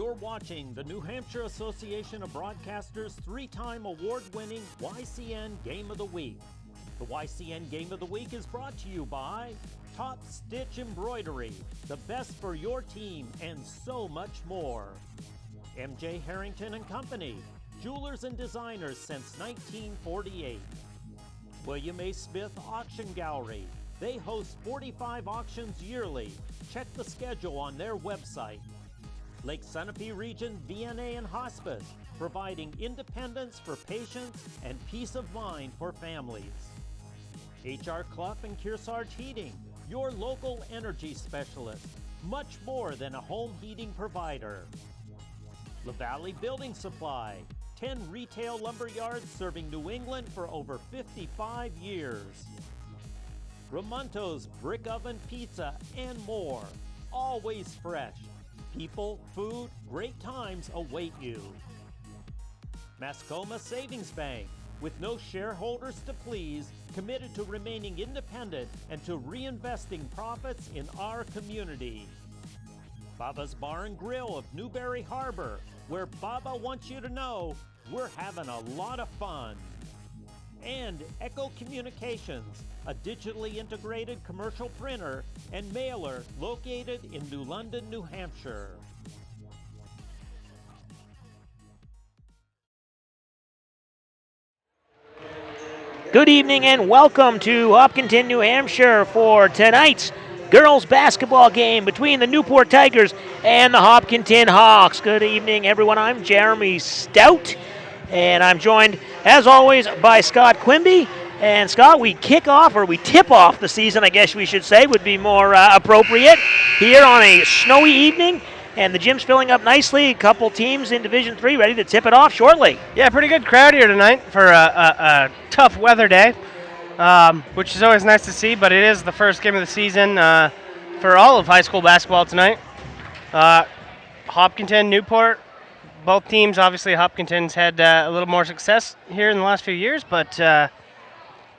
You're watching the New Hampshire Association of Broadcasters' three-time award-winning YCN Game of the Week. The YCN Game of the Week is brought to you by Top Stitch Embroidery, the best for your team, and so much more. MJ Harrington and Company, jewelers and designers since 1948. William A. Smith Auction Gallery. They host 45 auctions yearly. Check the schedule on their website. Lake Sunapee Region VNA and Hospice, providing independence for patients and peace of mind for families. HR Clough and Kearsarge Heating, your local energy specialist, much more than a home heating provider. La Valley Building Supply, 10 retail lumber yards serving New England for over 55 years. Ramonto's Brick Oven Pizza and more, always fresh. People, food, great times await you. Mascoma Savings Bank, with no shareholders to please, committed to remaining independent and to reinvesting profits in our community. Baba's Bar and Grill of Newberry Harbor, where Baba wants you to know we're having a lot of fun. And Echo Communications, a digitally integrated commercial printer and mailer located in New London, New Hampshire. Good evening and welcome to Hopkinton, New Hampshire for tonight's girls basketball game between the Newport Tigers and the Hopkinton Hawks. Good evening, everyone. I'm Jeremy Stout, and I'm joined, as always, by Scott Quimby. And Scott, we tip off the season, I guess we should say, would be more appropriate, here on a snowy evening. And the gym's filling up nicely. A couple teams in Division III ready to tip it off shortly. Yeah, pretty good crowd here tonight for a tough weather day, which is always nice to see. But it is the first game of the season for all of high school basketball tonight. Hopkinton, Newport, both teams. Obviously, Hopkinton's had a little more success here in the last few years, but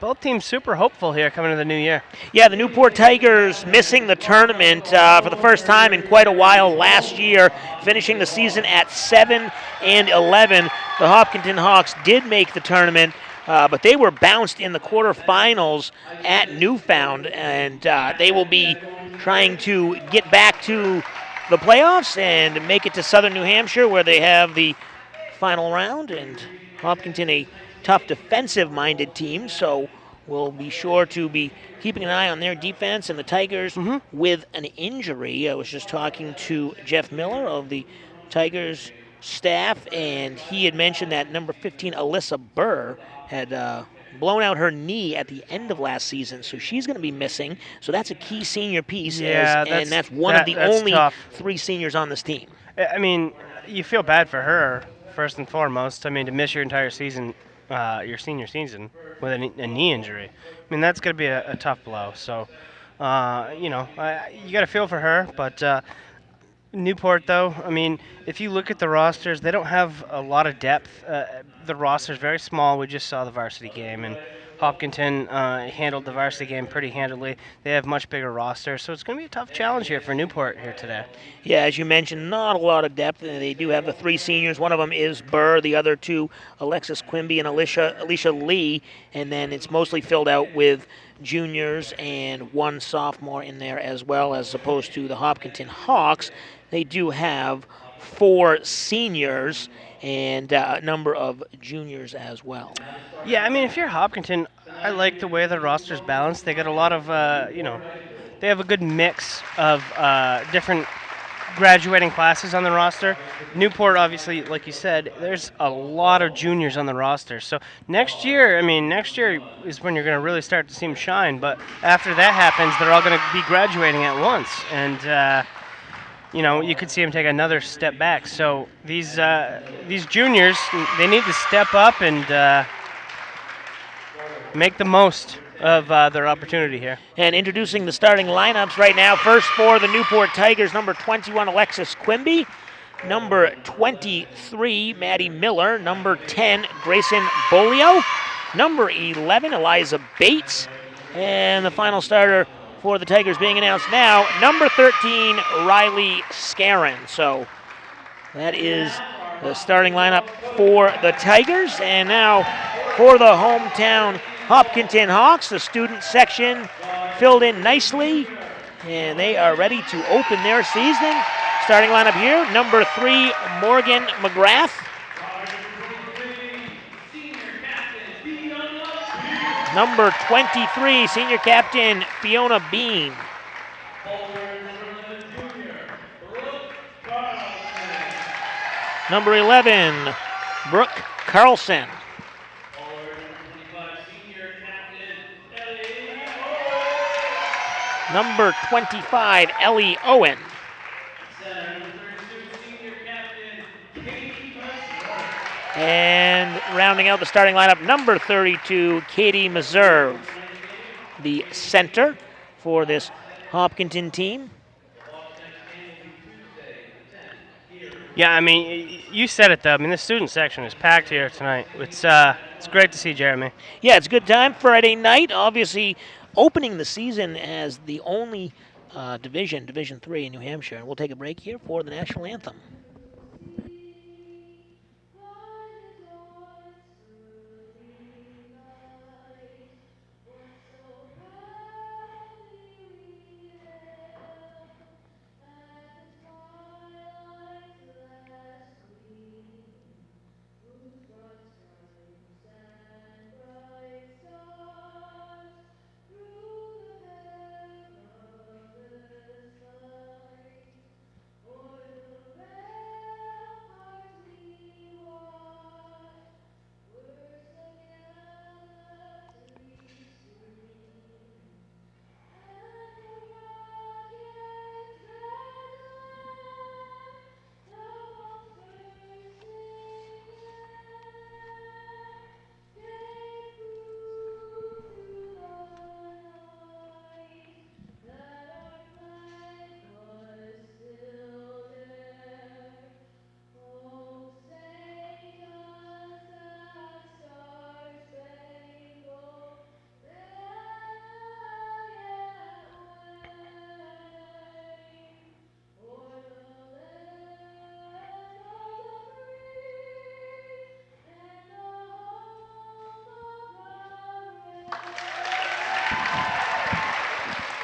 both teams super hopeful here coming into the new year. Yeah, the Newport Tigers missing the tournament for the first time in quite a while last year, finishing the season at 7-11. The Hopkinton Hawks did make the tournament, but they were bounced in the quarterfinals at Newfound, and they will be trying to get back to the playoffs and make it to Southern New Hampshire, where they have the final round. And Hopkinton, a tough defensive-minded team, so we'll be sure to be keeping an eye on their defense. And the Tigers with an injury. I was just talking to Jeff Miller of the Tigers staff, and he had mentioned that number 15, Alyssa Burr, had blown out her knee at the end of last season, so she's going to be missing. So that's a key senior piece, and that's one of the only tough. 3 seniors on this team. I mean, you feel bad for her, first and foremost. I mean, to miss your entire season, your senior season, with a knee injury. I mean, that's going to be a tough blow. So, you got to feel for her. But Newport, though, I mean, if you look at the rosters, they don't have a lot of depth. The roster's very small. We just saw the varsity game, and Hopkinton handled the varsity game pretty handily. They have much bigger roster, so it's going to be a tough challenge here for Newport here today. Yeah, as you mentioned, not a lot of depth. They do have the 3 seniors. One of them is Burr, the other 2, Alexis Quimby and Alicia Lee, and then it's mostly filled out with juniors and 1 sophomore in there as well, as opposed to the Hopkinton Hawks. They do have 4 seniors and a number of juniors as well. Yeah, I mean, if you're Hopkinton, I like the way the roster's balanced. They got a lot of, they have a good mix of different graduating classes on the roster. Newport, obviously, like you said, there's a lot of juniors on the roster. So next year is when you're going to really start to see them shine. But after that happens, they're all going to be graduating at once. And, you could see them take another step back. So these juniors, they need to step up and make the most of their opportunity here. And introducing the starting lineups right now. First for the Newport Tigers, number 21, Alexis Quimby. Number 23, Maddie Miller. Number 10, Grayson Bolio. Number 11, Eliza Bates. And the final starter for the Tigers being announced now, number 13, Riley Scarron. So That is the starting lineup for the Tigers. And now for the hometown Hopkinton Hawks, the student section filled in nicely, and they are ready to open their season. Starting lineup here, number 3, Morgan McGrath. Number 23, senior captain Fiona Bean. Number 11, Brooke Carlson. Number 25, Ellie Owen. And rounding out the starting lineup, number 32, Katie Meserve, the center for this Hopkinton team. Yeah, I mean, you said it, though. I mean, the student section is packed here tonight. It's great to see, Jeremy. Yeah, it's a good time. Friday night, obviously opening the season as the only Division 3 in New Hampshire. And we'll take a break here for the national anthem.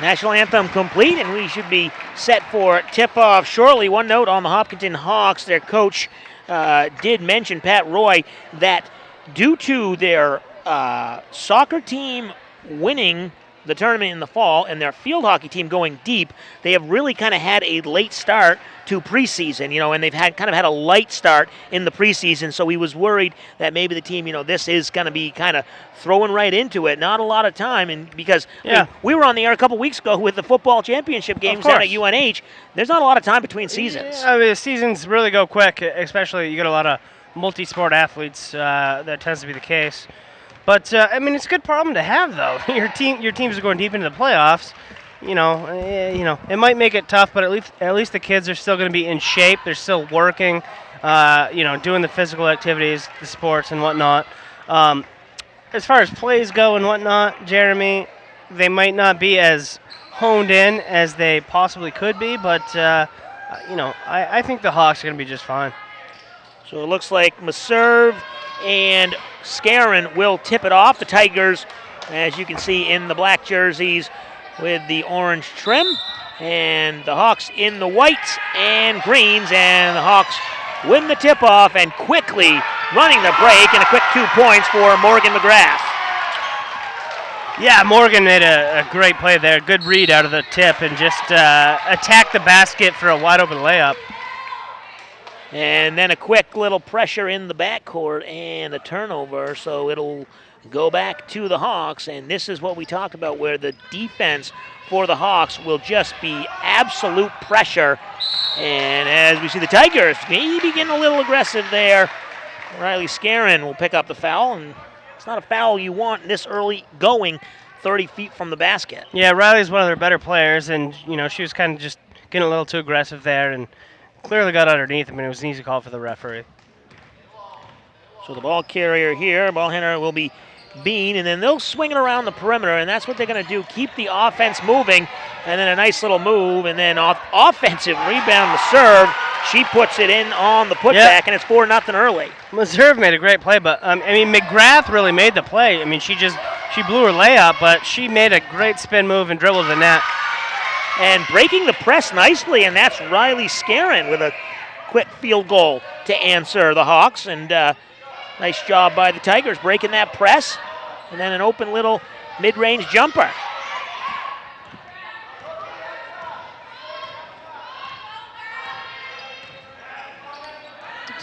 National anthem complete, and we should be set for tip-off shortly. One note on the Hopkinton Hawks, their coach did mention, Pat Roy, that due to their soccer team winning the tournament in the fall and their field hockey team going deep, they have really kind of had a late start to preseason, and they've had a light start in the preseason, so he was worried that maybe the team, this is going to be kind of throwing right into it. Not a lot of time, and because we were on the air a couple weeks ago with the football championship games down at UNH. There's not a lot of time between seasons. Yeah, I mean, the seasons really go quick, especially you get a lot of multi-sport athletes. That tends to be the case. But I mean, it's a good problem to have, though. Your teams are going deep into the playoffs. It might make it tough, but at least the kids are still going to be in shape. They're still working, doing the physical activities, the sports and whatnot. As far as plays go and whatnot, Jeremy, they might not be as honed in as they possibly could be, but I think the Hawks are going to be just fine. So it looks like Meserve and Scarron will tip it off. The Tigers, as you can see, in the black jerseys with the orange trim, and the Hawks in the whites and greens, and the Hawks win the tip-off and quickly running the break, and a quick 2 points for Morgan McGrath. Yeah, Morgan made a great play there. Good read out of the tip and just attacked the basket for a wide-open layup. And then a quick little pressure in the backcourt and a turnover, so it'll go back to the Hawks. And this is what we talked about, where the defense for the Hawks will just be absolute pressure. And as we see the Tigers maybe getting a little aggressive there, Riley Scarron will pick up the foul, and it's not a foul you want this early going 30 feet from the basket. Yeah, Riley's one of their better players, and she was kind of just getting a little too aggressive there, and clearly got underneath him, and it was an easy call for the referee. So the ball carrier here, ball handler will be Bean, and then they'll swing it around the perimeter, and that's what they're going to do, keep the offense moving, and then a nice little move, and then offensive rebound to serve, She puts it in on the putback, and it's 4-0 early. Meserve made a great play, but I mean, McGrath really made the play. I mean, she blew her layup, but she made a great spin move and dribbled the net. And breaking the press nicely, and that's Riley Scarin with a quick field goal to answer the Hawks. And nice job by the Tigers breaking that press, and then an open little mid-range jumper.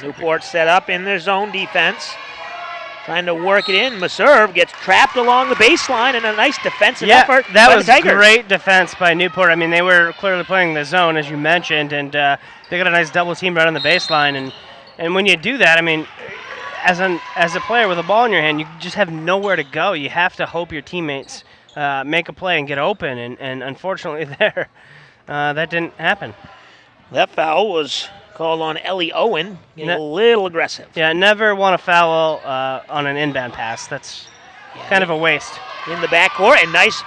Newport set up in their zone defense, trying to work it in. Meserve gets trapped along the baseline, and a nice defensive effort that by was the Tigers. Great defense by Newport. I mean, they were clearly playing the zone, as you mentioned, and they got a nice double team right on the baseline. And when you do that, I mean, as a player with a ball in your hand, you just have nowhere to go. You have to hope your teammates make a play and get open, and unfortunately there, that didn't happen. That foul was called on Ellie Owen, getting a little aggressive. Yeah, never want to foul on an inbound pass. That's kind of a waste. In the backcourt, and nice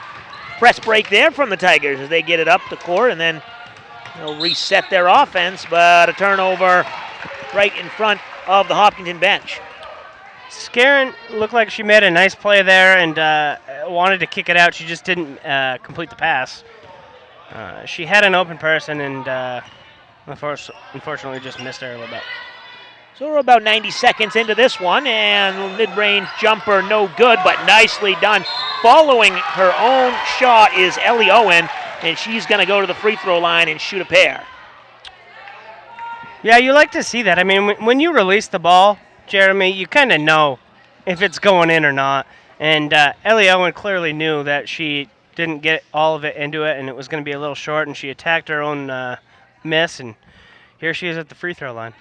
press break there from the Tigers as they get it up the court, and then they'll reset their offense, but a turnover right in front of the Hopkinton bench. Scarin looked like she made a nice play there and wanted to kick it out. She just didn't complete the pass. She had an open person and unfortunately just missed her a little bit. So we're about 90 seconds into this one, and mid-range jumper no good, but nicely done. Following her own shot is Ellie Owen, and she's going to go to the free throw line and shoot a pair. Yeah, you like to see that. I mean, when you release the ball, Jeremy, you kind of know if it's going in or not. And Ellie Owen clearly knew that she didn't get all of it into it, and it was going to be a little short, and she attacked her own miss, and here she is at the free throw line.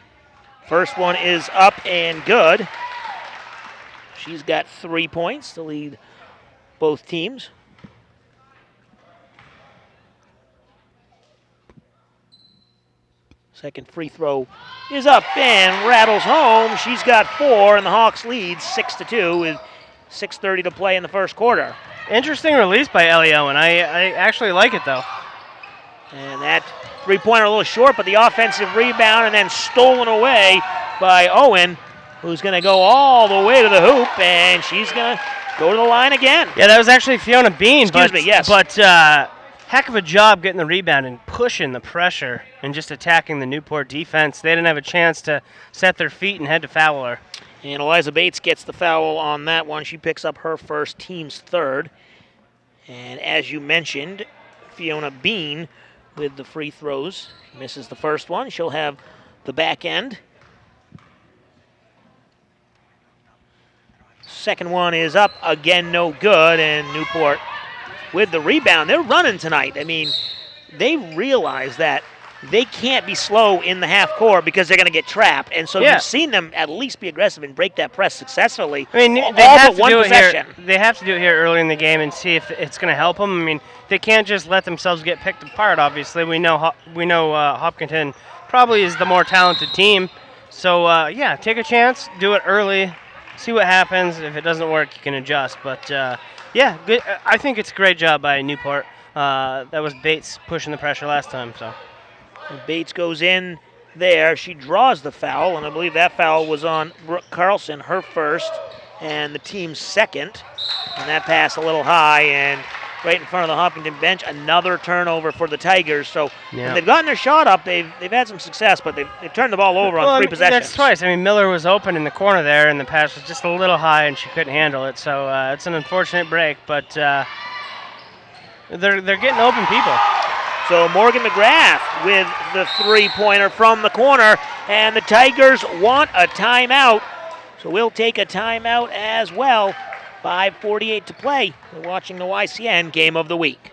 First one is up and good. She's got 3 points to lead both teams. Second free throw is up and rattles home. She's got 4, and the Hawks lead 6-2 with 6:30 to play in the first quarter. Interesting release by Ellie Owen. I actually like it, though. And that three-pointer a little short, but the offensive rebound and then stolen away by Owen, who's going to go all the way to the hoop, and she's going to go to the line again. Yeah, that was actually Fiona Bean. Excuse me, yes. But heck of a job getting the rebound and pushing the pressure and just attacking the Newport defense. They didn't have a chance to set their feet and had to foul her. And Eliza Bates gets the foul on that one. She picks up her first, team's third. And as you mentioned, Fiona Bean with the free throws. She misses the first one. She'll have the back end. Second one is up, again no good, and Newport with the rebound. They're running tonight. I mean, they realize that they can't be slow in the half court because they're going to get trapped. And so you've seen them at least be aggressive and break that press successfully. I mean, they have to do it here. They have to do it here early in the game and see if it's going to help them. I mean, they can't just let themselves get picked apart. Obviously, we know Hopkinton probably is the more talented team. So yeah, take a chance, do it early, see what happens. If it doesn't work, you can adjust. But yeah, good. I think it's a great job by Newport. That was Bates pushing the pressure last time. So. And Bates goes in there. She draws the foul, and I believe that foul was on Brooke Carlson, her first, and the team's second. And that pass a little high, and right in front of the Hopkinton bench, another turnover for the Tigers. So when they've gotten their shot up, they've had some success, but they've turned the ball over on 3 possessions. That's twice. I mean, Miller was open in the corner there, and the pass was just a little high, and she couldn't handle it. So it's an unfortunate break, but they're getting open people. So Morgan McGrath with the three-pointer from the corner, and the Tigers want a timeout. So we'll take a timeout as well. 5:48 to play. We're watching the YCN Game of the Week.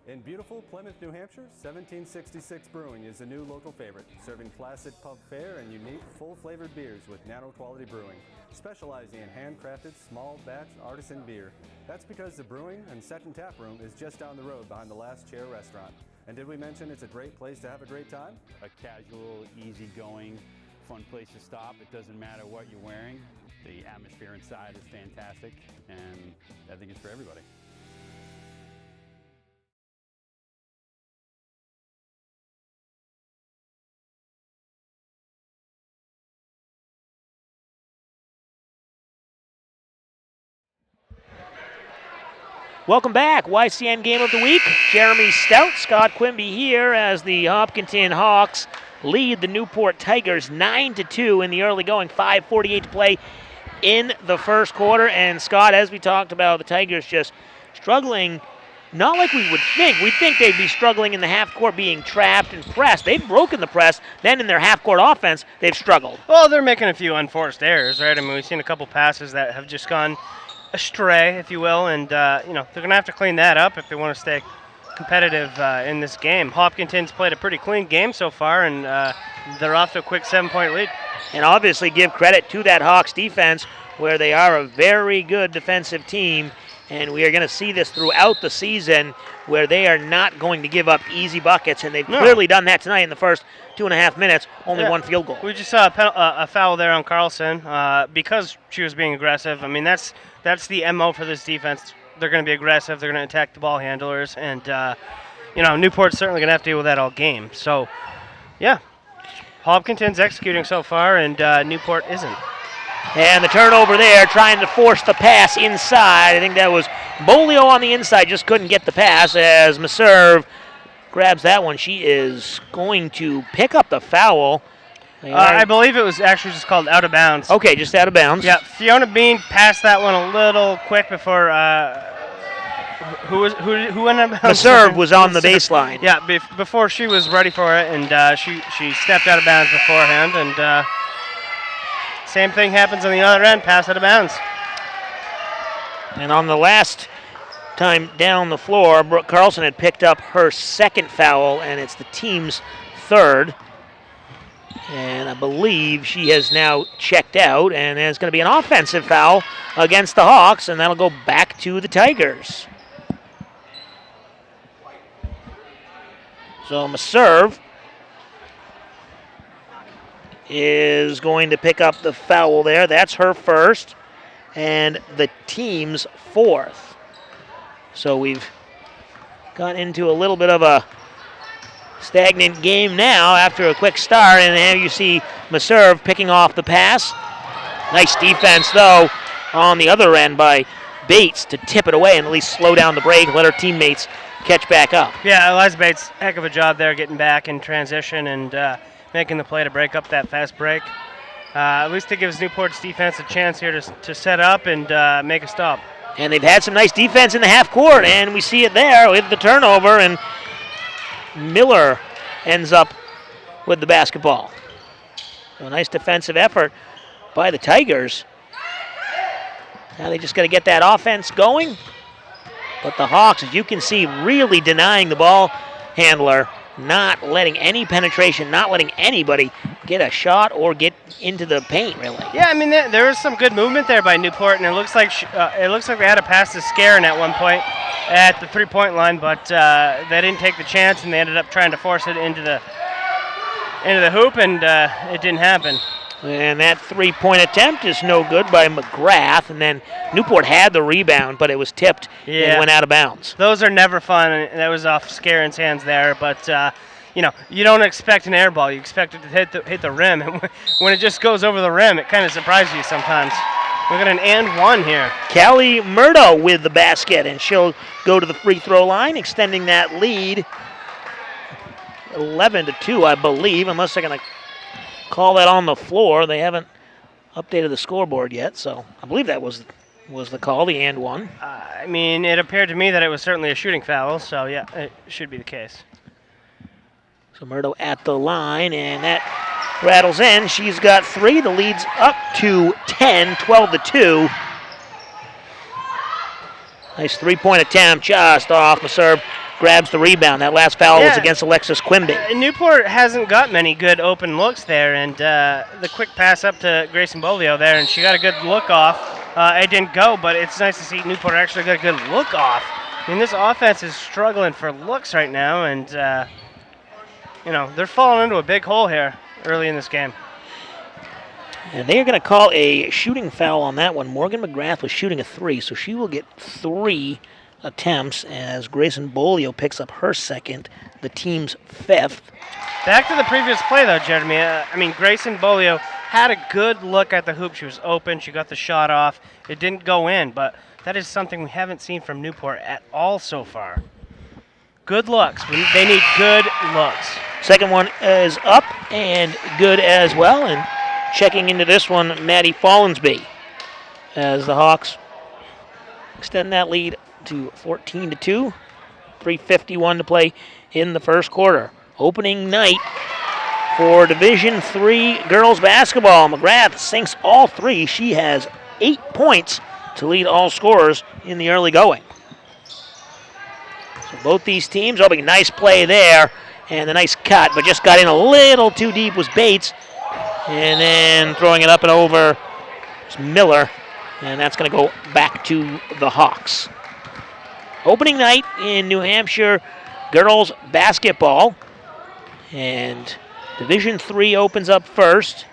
In beautiful Plymouth, New Hampshire, 1766 Brewing is a new local favorite, serving classic pub fare and unique full-flavored beers with nano-quality brewing, specializing in handcrafted small batch artisan beer. That's because the brewing and second tap room is just down the road behind the Last Chair restaurant. And did we mention it's a great place to have a great time? A casual, easygoing, fun place to stop. It doesn't matter what you're wearing. The atmosphere inside is fantastic, and I think it's for everybody. Welcome back. YCN Game of the Week. Jeremy Stout, Scott Quimby here as the Hopkinton Hawks lead the Newport Tigers 9-2 in the early going. 5:48 to play in the first quarter. And Scott, as we talked about, the Tigers just struggling, not like we would think. We'd think they'd be struggling in the half court, being trapped and pressed. They've broken the press. Then in their half court offense, they've struggled. Well, they're making a few unforced errors, right? I mean, we've seen a couple passes that have just gone astray, if you will, and they're going to have to clean that up if they want to stay competitive in this game. Hopkinton's played a pretty clean game so far, and they're off to a quick 7-point lead. And obviously give credit to that Hawks defense, where they are a very good defensive team, and we are going to see this throughout the season, where they are not going to give up easy buckets, and they've clearly done that tonight in the first 2.5 minutes, only one field goal. We just saw a foul there on Carlson because she was being aggressive. I mean, that's the MO for this defense. They're going to be aggressive. They're going to attack the ball handlers, and Newport's certainly going to have to deal with that all game. So, yeah, Hopkinton's executing so far, and Newport isn't. And the turnover there, trying to force the pass inside. I think that was Bolio on the inside, just couldn't get the pass as Maserve grabs that one. She is going to pick up the foul. I believe it was actually just called out of bounds. Okay, just out of bounds. Yeah, Fiona Bean passed that one a little quick before who went out of bounds? Maserve was on the baseline. Yeah, before she was ready for it, and she stepped out of bounds beforehand, and same thing happens on the other end, pass out of bounds. And on the last time down the floor, Brooke Carlson had picked up her second foul, and it's the team's third. And I believe she has now checked out, and there's going to be an offensive foul against the Hawks, and that'll go back to the Tigers. So Maserve is going to pick up the foul there. That's her first, and the team's fourth. So we've got into a little bit of a stagnant game now after a quick start, and here you see Maserve picking off the pass. Nice defense, though, on the other end by Bates to tip it away and at least slow down the break, let her teammates catch back up. Yeah, Eliza Bates, heck of a job there getting back in transition and making the play to break up that fast break. At least it gives Newport's defense a chance here to set up and make a stop. And they've had some nice defense in the half court, and we see it there with the turnover, and Miller ends up with the basketball. So a nice defensive effort by the Tigers. Now they just got to get that offense going. But the Hawks, as you can see, really denying the ball handler, not letting any penetration, not letting anybody get a shot or get into the paint, really. Yeah, I mean, there was some good movement there by Newport, and it looks like they had a pass to Scarin at one point at the three-point line, but they didn't take the chance, and they ended up trying to force it into the hoop, and it didn't happen. And that three-point attempt is no good by McGrath, and then Newport had the rebound, but it was tipped and went out of bounds. Those are never fun, and that was off Scarin's hands there, but you don't expect an air ball. You expect it to hit the rim, and when it just goes over the rim, it kind of surprises you sometimes. We got an and one here. Callie Murdo with the basket, and she'll go to the free throw line, extending that lead 11-2, I believe, unless they're going to call that on the floor. They haven't updated the scoreboard yet, so I believe that was the call, the and one. I mean, it appeared to me that it was certainly a shooting foul, so yeah, it should be the case. So Murdo at the line, and that rattles in. She's got three. The lead's up to 10, 12-2. Nice three-point attempt, just off. Maserve grabs the rebound. That last foul was against Alexis Quimby. Newport hasn't got many good open looks there, and the quick pass up to Grayson Bolio there, and she got a good look off. It didn't go, but it's nice to see Newport actually got a good look off. I mean, this offense is struggling for looks right now, and they're falling into a big hole here early in this game. And they are going to call a shooting foul on that one. Morgan McGrath was shooting a three, so she will get 3 attempts as Grayson Bolio picks up her second, the team's 5th. Back to the previous play, though, Jeremy. Grayson Bolio had a good look at the hoop. She was open. She got the shot off. It didn't go in, but That is something we haven't seen from Newport at all so far. Good looks. They need good looks. Second one is up and good as well. And checking into this one, Maddie Follansby, as the Hawks extend that lead to 14-2. 3:51 to play in the first quarter. Opening night for Division III girls basketball. McGrath sinks all three. She has 8 points to lead all scorers in the early going. So both these teams, a nice play there and a nice cut, but just got in a little too deep was Bates. And then throwing it up and over is Miller, and that's going to go back to the Hawks. Opening night in New Hampshire girls basketball, and Division III opens up first,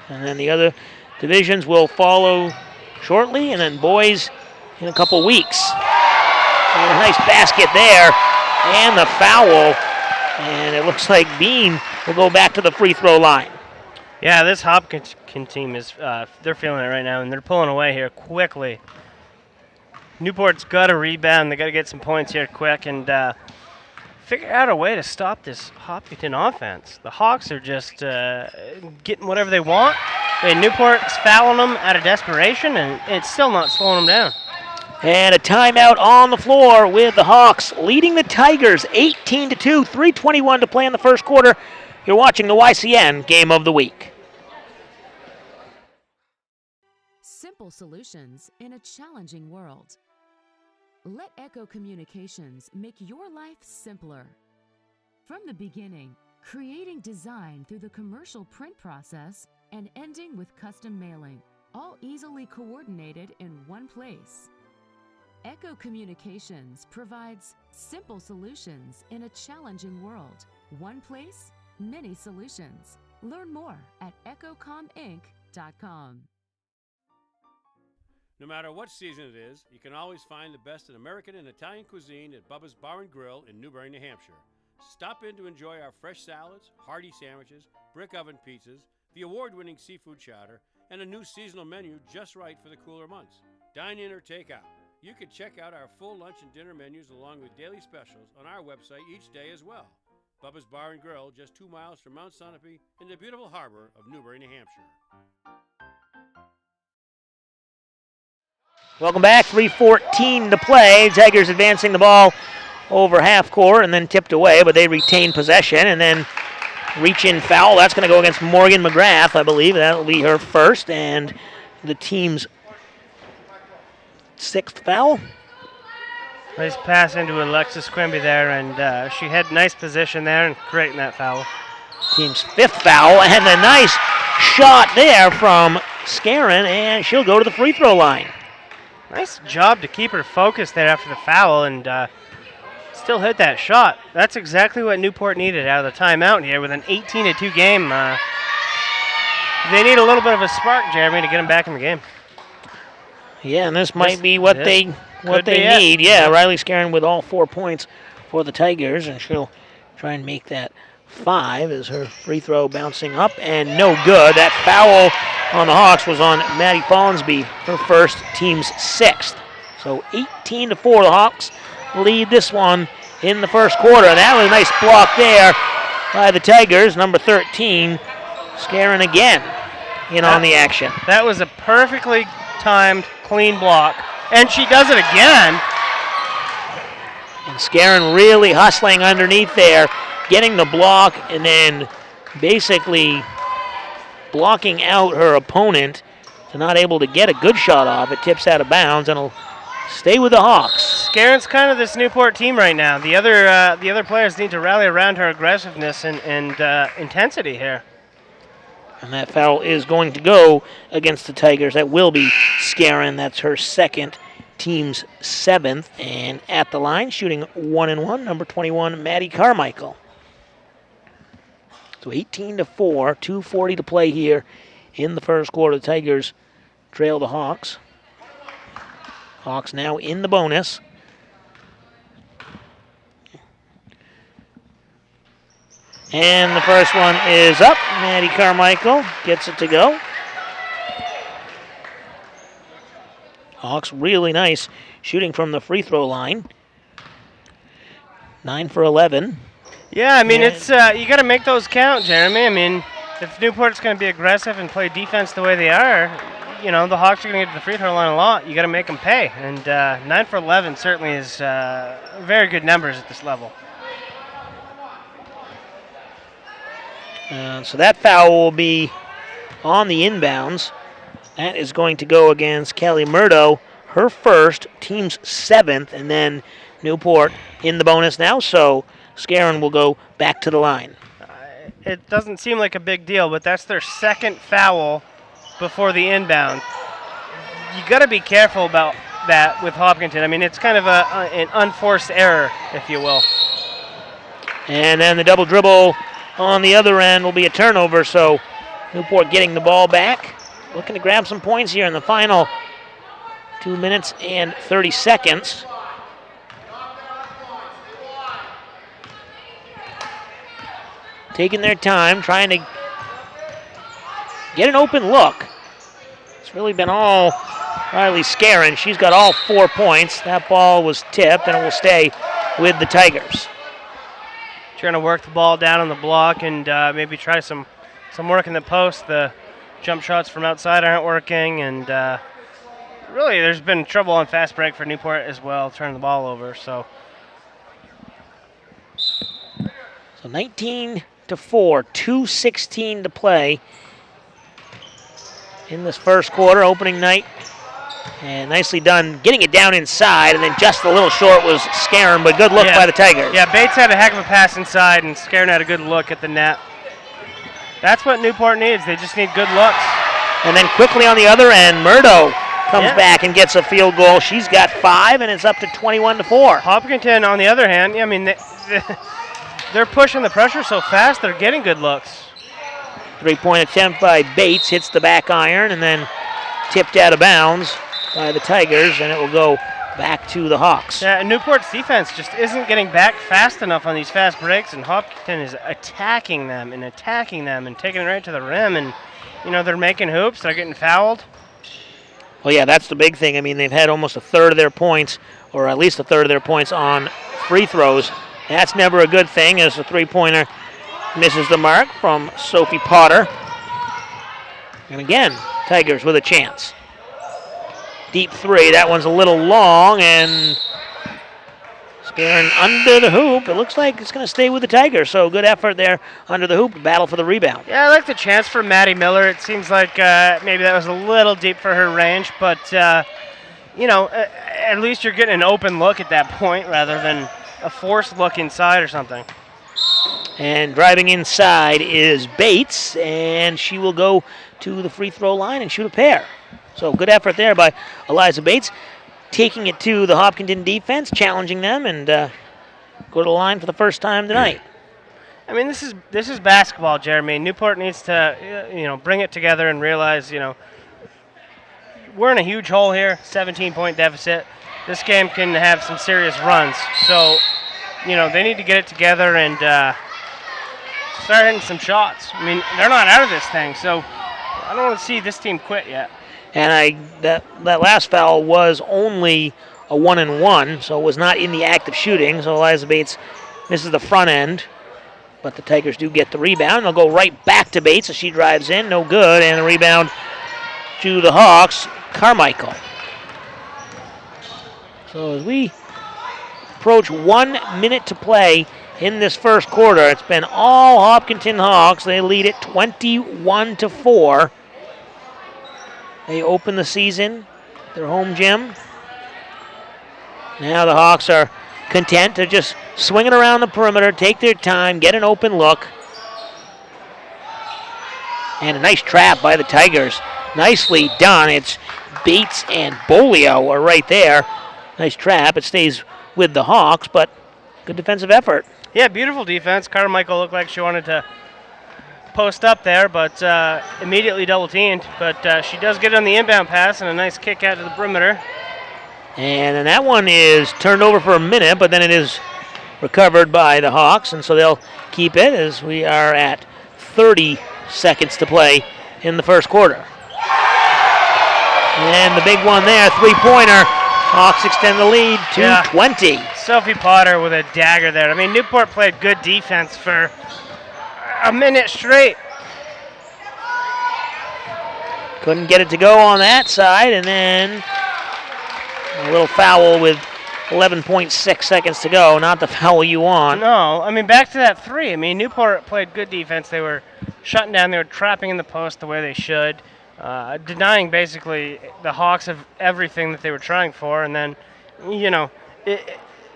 and then the other divisions will follow shortly, and then boys in a couple weeks. And a nice basket there, and the foul, and it looks like Bean will go back to the free throw line. Yeah, this Hopkinton team is, they're feeling it right now, and they're pulling away here quickly. Newport's got to rebound. They got to get some points here quick and figure out a way to stop this Hopkinton offense. The Hawks are just getting whatever they want, and Newport's fouling them out of desperation, and it's still not slowing them down. And a timeout on the floor with the Hawks leading the Tigers 18-2, 3:21 to play in the first quarter. You're watching the YCN Game of the Week. Simple solutions in a challenging world. Let Echo Communications make your life simpler. From the beginning, creating design through the commercial print process and ending with custom mailing, all easily coordinated in one place. Echo Communications provides simple solutions in a challenging world. One place, many solutions. Learn more at echocominc.com. No matter what season it is, you can always find the best in American and Italian cuisine at Bubba's Bar and Grill in Newbury, New Hampshire. Stop in to enjoy our fresh salads, hearty sandwiches, brick oven pizzas, the award-winning seafood chowder, and a new seasonal menu just right for the cooler months. Dine in or take out. You can check out our full lunch and dinner menus along with daily specials on our website each day as well. Bubba's Bar and Grill, just 2 miles from Mount Sunapee in the beautiful harbor of Newbury, New Hampshire. Welcome back. 3:14 to play. Tigers advancing the ball over half court and then tipped away, but they retain possession and then reach in foul. That's going to go against Morgan McGrath, I believe. That'll be her first and the team's 6th foul. Nice pass into Alexis Quimby there, and she had nice position there and creating that foul. Team's 5th foul, and a nice shot there from Scarin, and she'll go to the free throw line. Nice job to keep her focused there after the foul and still hit that shot. That's exactly what Newport needed out of the timeout here with an 18-2 game. They need a little bit of a spark, Jeremy, to get them back in the game. Yeah, and this might be what they need. Yeah, Riley Scarin with all 4 points for the Tigers, and she'll try and make that 5 as her free throw bouncing up and no good. That foul on the Hawks was on Maddie Follansby, her first, team's 6th. So 18-4, the Hawks lead this one in the first quarter. And that was a nice block there by the Tigers, number 13, Scarin again on the action. That was a perfectly timed, clean block, and she does it again. And Scarin really hustling underneath there, getting the block and then basically blocking out her opponent to not able to get a good shot off. It tips out of bounds and will stay with the Hawks. Scarin's kind of this Newport team right now. The other players need to rally around her aggressiveness and intensity here. And that foul is going to go against the Tigers. That will be Scarin. That's her 2nd, team's 7th. And at the line, shooting 1-1, number 21, Maddie Carmichael. So 18-4, 2:40 to play here in the first quarter. The Tigers trail the Hawks. Hawks now in the bonus. And the first one is up. Maddie Carmichael gets it to go. Hawks really nice shooting from the free throw line. 9 for 11. Yeah, I mean, it's you got to make those count, Jeremy. I mean, if Newport's going to be aggressive and play defense the way they are, you know, the Hawks are going to get to the free throw line a lot. You got to make them pay. And 9 for 11 certainly is very good numbers at this level. So that foul will be on the inbounds. That is going to go against Kelly Murdo, her first, team's 7th, and then Newport in the bonus now, so Scarron will go back to the line. It doesn't seem like a big deal, but that's their second foul before the inbound. You got to be careful about that with Hopkinton. I mean, it's kind of an unforced error, if you will. And then the double dribble on the other end will be a turnover, so Newport getting the ball back, looking to grab some points here in the final 2 minutes and 30 seconds. Taking their time, trying to get an open look. It's really been all Riley Scarron. She's got all 4 points. That ball was tipped, and it will stay with the Tigers. Trying to work the ball down on the block and maybe try some work in the post. The jump shots from outside aren't working, and really there's been trouble on fast break for Newport as well, turning the ball over. So 19-4, 2:16 to play in this first quarter, opening night. And nicely done getting it down inside, and then just a little short was Scarron, but good look by the Tigers. Yeah, Bates had a heck of a pass inside, and Scarron had a good look at the net. That's what Newport needs. They just need good looks. And then quickly on the other end, Murdo comes back and gets a field goal. She's got 5, and it's up to 21-4. Hopkinton, on the other hand, I mean, they're pushing the pressure so fast, they're getting good looks. 3-point attempt by Bates, hits the back iron, and then tipped out of bounds by the Tigers, and it will go back to the Hawks. Yeah, and Newport's defense just isn't getting back fast enough on these fast breaks, and Hopkinton is attacking them and taking it right to the rim, and, you know, they're making hoops, they're getting fouled. Well, yeah, that's the big thing. I mean, they've had almost a third of their points, or at least a third of their points on free throws. That's never a good thing, as the three-pointer misses the mark from Sophie Potter. And again, Tigers with a chance. Deep 3, that one's a little long, and Scarron under the hoop. It looks like it's going to stay with the Tigers, so good effort there under the hoop, battle for the rebound. Yeah, I like the chance for Maddie Miller. It seems like maybe that was a little deep for her range, but, you know, at least you're getting an open look at that point rather than a forced look inside or something. And driving inside is Bates, and she will go to the free throw line and shoot a pair. So good effort there by Eliza Bates, taking it to the Hopkinton defense, challenging them, and go to the line for the first time tonight. I mean, this is basketball, Jeremy. Newport needs to, you know, bring it together and realize, you know, we're in a huge hole here, 17-point deficit. This game can have some serious runs. So, you know, they need to get it together and start hitting some shots. I mean, they're not out of this thing, so I don't want to see this team quit yet. And that last foul was only a 1-and-1, so it was not in the act of shooting. So Eliza Bates misses the front end, but the Tigers do get the rebound. They'll go right back to Bates as she drives in, no good, and a rebound to the Hawks, Carmichael. So as we approach 1 minute to play in this first quarter, it's been all Hopkinton Hawks. They lead it 21-4. They open the season, their home gym. Now the Hawks are content to just swing it around the perimeter, take their time, get an open look. And a nice trap by the Tigers. Nicely done. It's Bates and Bolio are right there. Nice trap. It stays with the Hawks, but good defensive effort. Yeah, beautiful defense. Carmichael looked like she wanted to post up there, but immediately double teamed. But she does get on the inbound pass and a nice kick out to the perimeter. And then that one is turned over for a minute, but then it is recovered by the Hawks, and so they'll keep it as we are at 30 seconds to play in the first quarter. And the big one there, three-pointer. Hawks extend the lead to 20. Sophie Potter with a dagger there. I mean, Newport played good defense for a minute straight. Couldn't get it to go on that side, and then a little foul with 11.6 seconds to go. Not the foul you want. No, I mean, back to that three. I mean, Newport played good defense. They were shutting down. They were trapping in the post the way they should, denying basically the Hawks of everything that they were trying for. And then,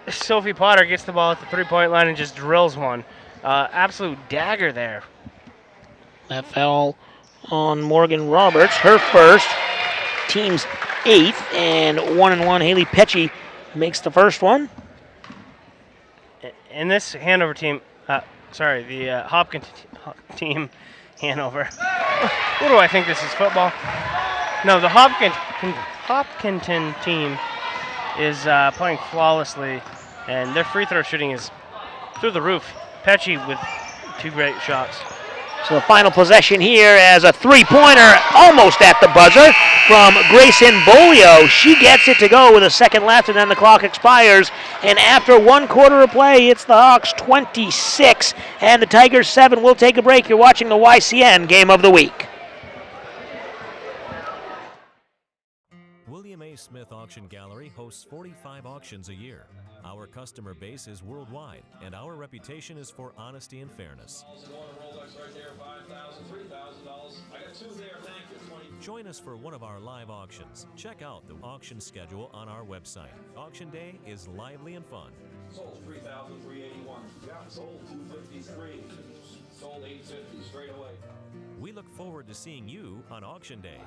Sophie Potter gets the ball at the three-point line and just drills one. Absolute dagger there. That foul on Morgan Roberts, her first, team's 8th, and 1-1. Haley Pecci makes the first one. And this Hanover team, the Hopkinton team, Hanover. What do I think this is, football? No, the Hopkinton team is playing flawlessly, and their free throw shooting is through the roof. Pecci with 2 great shots. So the final possession here as a three-pointer almost at the buzzer from Grayson Bolio. She gets it to go with a second left, and then the clock expires. And after 1 quarter of play, it's the Hawks 26 and the Tigers 7. We'll take a break. You're watching the YCN Game of the Week. William A. Smith Auction Gallery hosts 45 auctions a year. Our customer base is worldwide, and our reputation is for honesty and fairness. Join us for one of our live auctions. Check out the auction schedule on our website. Auction day is lively and fun. Sold 3,381. Yeah, sold 253. Sold 850 straight away. We look forward to seeing you on auction day.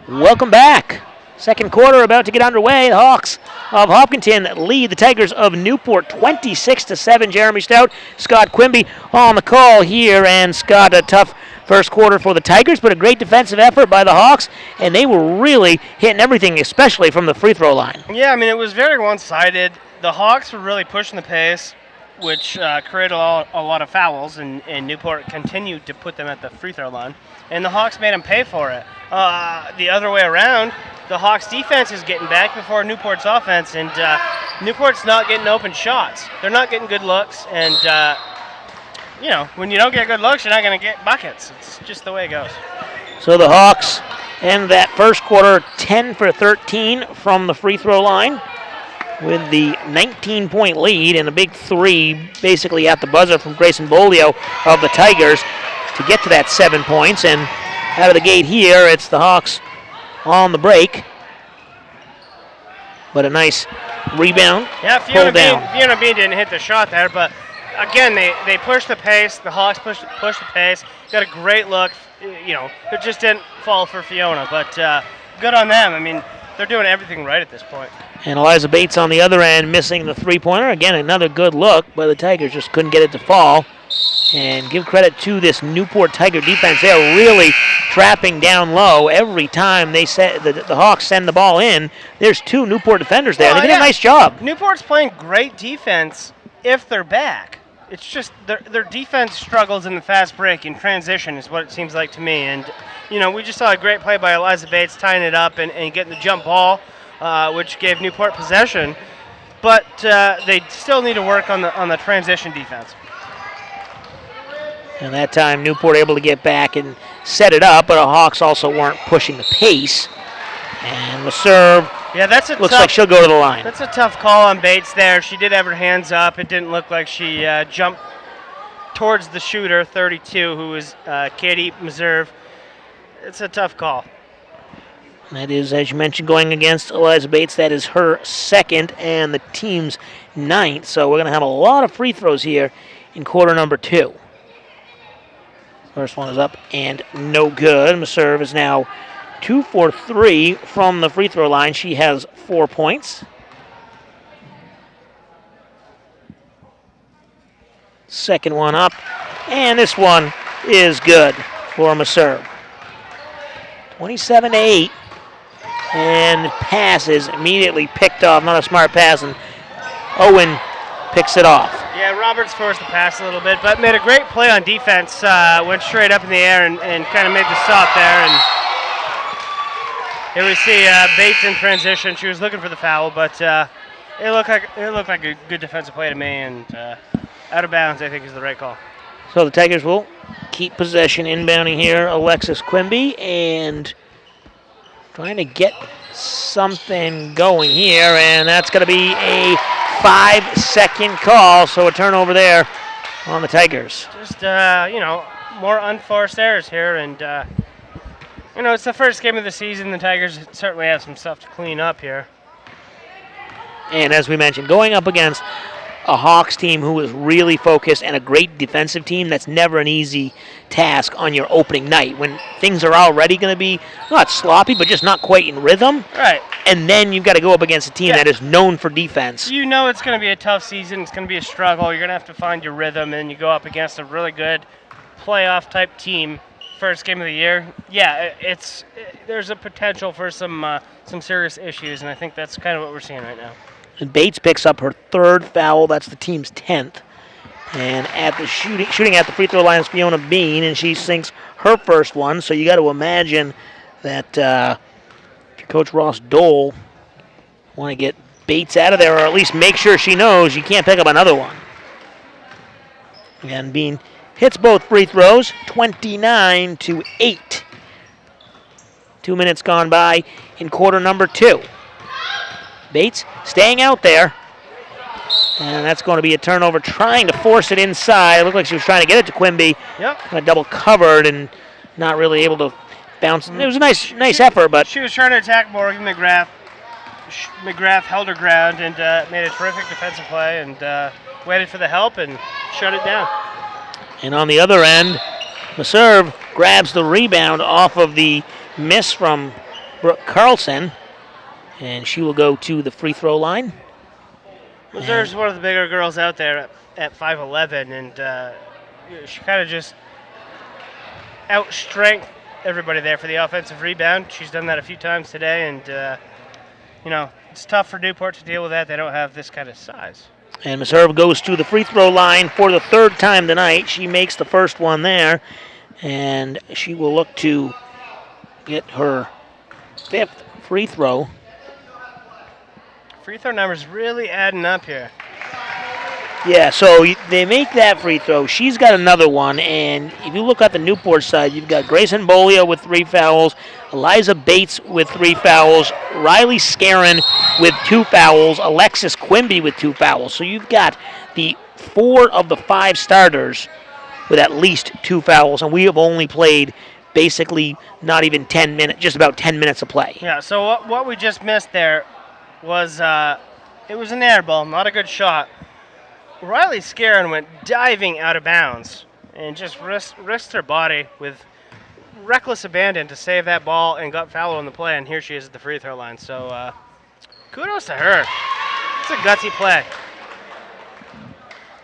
Welcome back. Second quarter about to get underway. The Hawks of Hopkinton lead the Tigers of Newport 26-7. Jeremy Stout, Scott Quimby on the call here. And Scott, a tough first quarter for the Tigers, but a great defensive effort by the Hawks, and they were really hitting everything, especially from the free throw line. Yeah, I mean, it was very one-sided. The Hawks were really pushing the pace, which created a lot of fouls, and Newport continued to put them at the free throw line, and the Hawks made them pay for it. The other way around, the Hawks' defense is getting back before Newport's offense, and Newport's not getting open shots. They're not getting good looks, and when you don't get good looks, you're not going to get buckets. It's just the way it goes. So the Hawks end that first quarter 10 for 13 from the free throw line, with the 19-point lead and a big three basically at the buzzer from Grayson Bolio of the Tigers to get to that 7 points. And out of the gate here, it's the Hawks on the break. But a nice rebound. Yeah, Fiona Bean didn't hit the shot there, but again, they pushed the pace. The Hawks pushed the pace. Got a great look. It just didn't fall for Fiona, but good on them. I mean, they're doing everything right at this point. And Eliza Bates on the other end missing the three-pointer. Again, another good look, but the Tigers just couldn't get it to fall. And give credit to this Newport Tiger defense. They're really trapping down low every time the Hawks send the ball in. There's 2 Newport defenders there. They did a nice job. Newport's playing great defense if they're back. It's just their defense struggles in the fast break and transition is what it seems like to me. And, we just saw a great play by Eliza Bates tying it up and getting the jump ball, which gave Newport possession. But they still need to work on the transition defense. And that time, Newport able to get back and set it up, but the Hawks also weren't pushing the pace. And the serve looks like she'll go to the line. That's a tough call on Bates there. She did have her hands up. It didn't look like she jumped towards the shooter, 32, who was Katie Meserve. It's a tough call. That is, as you mentioned, going against Eliza Bates. That is her second and the team's 9th. So we're going to have a lot of free throws here in quarter number 2. First one is up and no good. Meserve is now 2 for 3 from the free throw line. She has 4 points. Second one up, and this one is good for Meserve. 27-8, and passes immediately picked off. Not a smart pass, and Owen picks it off. Yeah, Roberts forced the pass a little bit, but made a great play on defense. Went straight up in the air and kind of made the stop there. And here we see Bates in transition. She was looking for the foul, but it looked like a good defensive play to me. And out of bounds, I think, is the right call. So the Tigers will keep possession. Inbounding here, Alexis Quimby, and trying to get something going here, and that's going to be a 5-second call, so a turnover there on the Tigers. Just, more unforced errors here, and, it's the first game of the season. The Tigers certainly have some stuff to clean up here. And as we mentioned, going up against a Hawks team who is really focused and a great defensive team, that's never an easy task on your opening night when things are already going to be not sloppy, but just not quite in rhythm. Right. And then you've got to go up against a team that is known for defense. You know it's going to be a tough season. It's going to be a struggle. You're going to have to find your rhythm, and you go up against a really good playoff-type team. First game of the year. Yeah, there's a potential for some serious issues, and I think that's kind of what we're seeing right now. And Bates picks up her 3rd foul. That's the team's 10th. And at the shooting at the free throw line is Fiona Bean, and she sinks her first one. So you got to imagine that Coach Ross Dole want to get Bates out of there, or at least make sure she knows you can't pick up another one. Again, Bean hits both free throws, 29-8. 2 minutes gone by in quarter number 2. Bates staying out there. And that's going to be a turnover, trying to force it inside. It looked like she was trying to get it to Quimby. Yep. Kind of double covered and not really able to bounce. It was a nice effort, but she was trying to attack Morgan McGrath. McGrath held her ground and made a terrific defensive play and waited for the help and shut it down. And on the other end, Meserve grabs the rebound off of the miss from Brooke Carlson. And she will go to the free throw line. Meserve's one of the bigger girls out there at 5'11", and she kind of just outstrength everybody there for the offensive rebound. She's done that a few times today, and it's tough for Newport to deal with that. They don't have this kind of size. And Meserve goes to the free throw line for the 3rd time tonight. She makes the first one there, and she will look to get her 5th free throw. Free throw numbers really adding up here. Yeah, so they make that free throw. She's got another one, and if you look at the Newport side, you've got Grayson Bolio with 3 fouls, Eliza Bates with 3 fouls, Riley Scarin with 2 fouls, Alexis Quimby with 2 fouls. So you've got the 4 of the 5 starters with at least 2 fouls, and we have only played basically not even 10 minutes, just about 10 minutes of play. Yeah, so what we just missed there was it was an air ball, not a good shot. Riley Scarin went diving out of bounds and just risked her body with reckless abandon to save that ball and got fouled on the play, and here she is at the free throw line. So kudos to her. It's a gutsy play.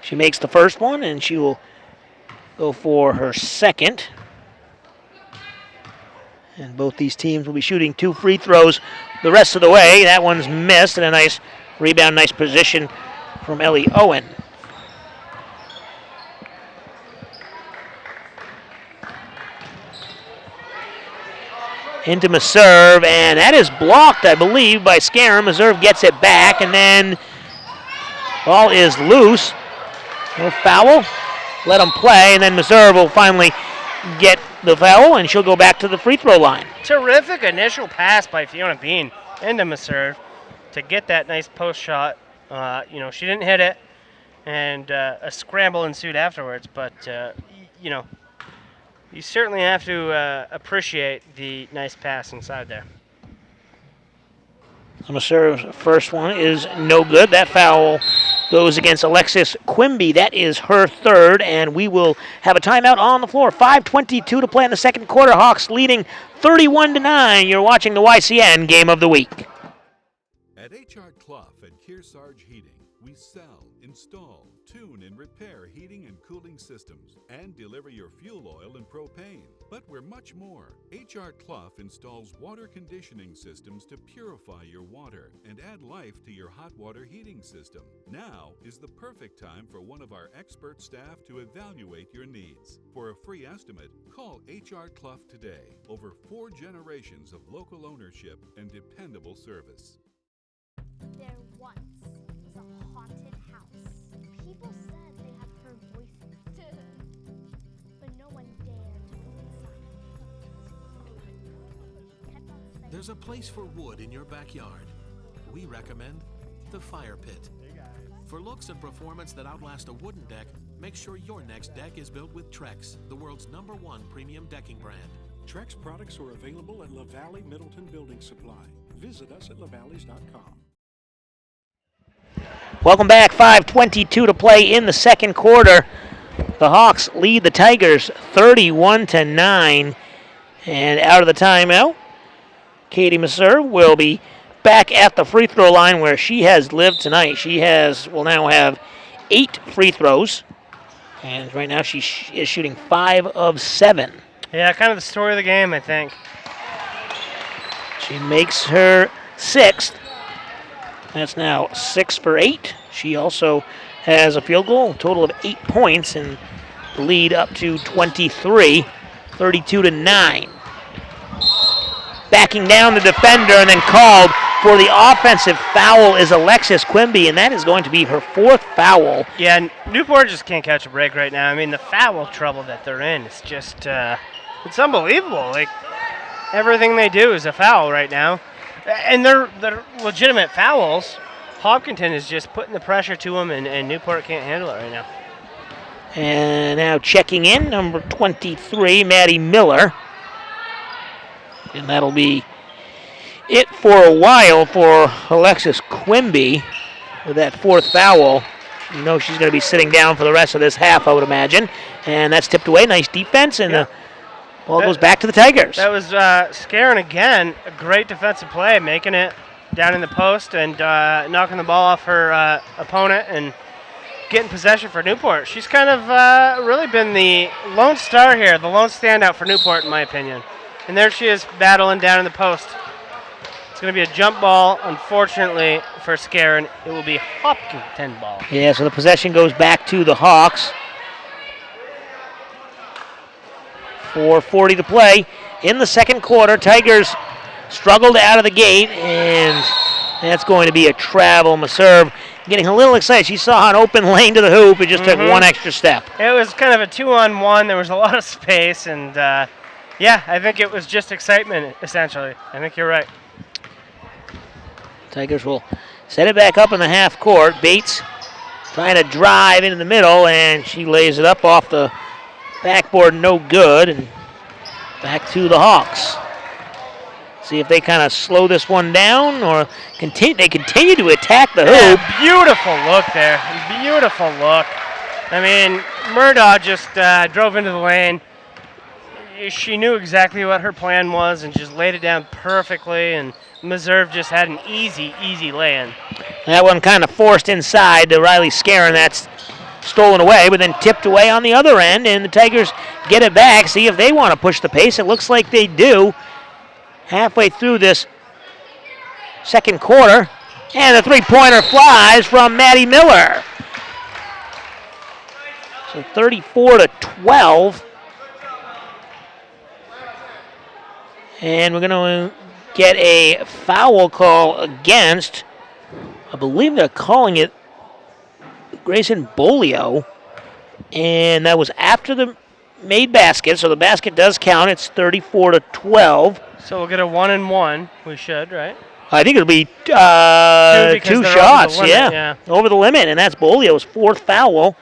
She makes the first one, and she will go for her 2nd. And both these teams will be shooting 2 free throws the rest of the way. That one's missed, and a nice rebound, nice position from Ellie Owen. Into Meserve, and that is blocked, I believe, by Scarin. Meserve gets it back, and then ball is loose. No foul. Let them play, and then Meserve will finally get the foul, and she'll go back to the free throw line. Terrific initial pass by Fiona Bean into Meserve to get that nice post shot. She didn't hit it, and a scramble ensued afterwards, but, you certainly have to appreciate the nice pass inside there. Masur's first one is no good. That foul goes against Alexis Quimby. That is her third, and we will have a timeout on the floor. 5:22 to play in the second quarter. Hawks leading 31-9. You're watching the YCN Game of the Week. At H.R. Clough and Kearsarge Heating, we sell, install, tune, and repair heating and cooling systems and deliver your fuel oil and propane. But we're much more. H.R. Clough installs water conditioning systems to purify your water and add life to your hot water heating system. Now is the perfect time for one of our expert staff to evaluate your needs. For a free estimate, call H.R. Clough today. Over 4 generations of local ownership and dependable service. There once was a haunted house. People said they had heard voices, but no one dared to go inside. There's a place for wood in your backyard. We recommend the Fire Pit. For looks and performance that outlast a wooden deck, make sure your next deck is built with Trex, the world's #1 premium decking brand. Trex products are available at LaValley Middleton Building Supply. Visit us at lavalleys.com. Welcome back. 5:22 to play in the second quarter. The Hawks lead the Tigers 31-9. And out of the timeout, Katie Masur will be back at the free throw line where she has lived tonight. She will now have 8 free throws. And right now she is shooting 5 of 7. Yeah, kind of the story of the game, I think. She makes her 6th. That's now 6 for 8. She also has a field goal, a total of 8 points, and the lead up to 23, 32-9. Backing down the defender and then called for the offensive foul is Alexis Quimby, and that is going to be her 4th foul. Yeah, Newport just can't catch a break right now. I mean, the foul trouble that they're in is just, it's unbelievable. Like, everything they do is a foul right now. And they're legitimate fouls. Hopkinton is just putting the pressure to them, and Newport can't handle it right now. And now checking in, number 23, Maddie Miller. And that'll be it for a while for Alexis Quimby with that 4th foul. You know she's going to be sitting down for the rest of this half, I would imagine. And that's tipped away. Nice defense, and the ball goes back to the Tigers. That was Scarin again. A great defensive play, making it down in the post and knocking the ball off her opponent and getting possession for Newport. She's kind of really been the lone star here, the lone standout for Newport, in my opinion. And there she is battling down in the post. It's going to be a jump ball, unfortunately, for Scarin. It will be Hopkinton ball. Yeah, so the possession goes back to the Hawks. 4:40 to play in the second quarter. Tigers struggled out of the gate, and that's going to be a travel. Maserve getting a little excited. She saw an open lane to the hoop. It just took one extra step. It was kind of a 2-on-1. There was a lot of space, and yeah, I think it was just excitement, essentially. I think you're right. Tigers will set it back up in the half court. Bates trying to drive into the middle, and she lays it up off the backboard, no good. And back to the Hawks. See if they kind of slow this one down or they continue to attack the hoop. Beautiful look there. Beautiful look. I mean, Murdaugh just drove into the lane. She knew exactly what her plan was and just laid it down perfectly, and Meserve just had an easy lay-in. That one kind of forced inside to Riley Scarin. That's stolen away, but then tipped away on the other end, and the Tigers get it back, see if they want to push the pace. It looks like they do. Halfway through this second quarter, and the three-pointer flies from Maddie Miller. So 34-12. And we're going to get a foul call against, I believe they're calling it Grayson Bolio. And that was after the made basket, so the basket does count. It's 34-12. So we'll get a 1-and-1. We should, right? I think it'll be two shots, yeah, over the limit. And that's Bolio's 4th foul.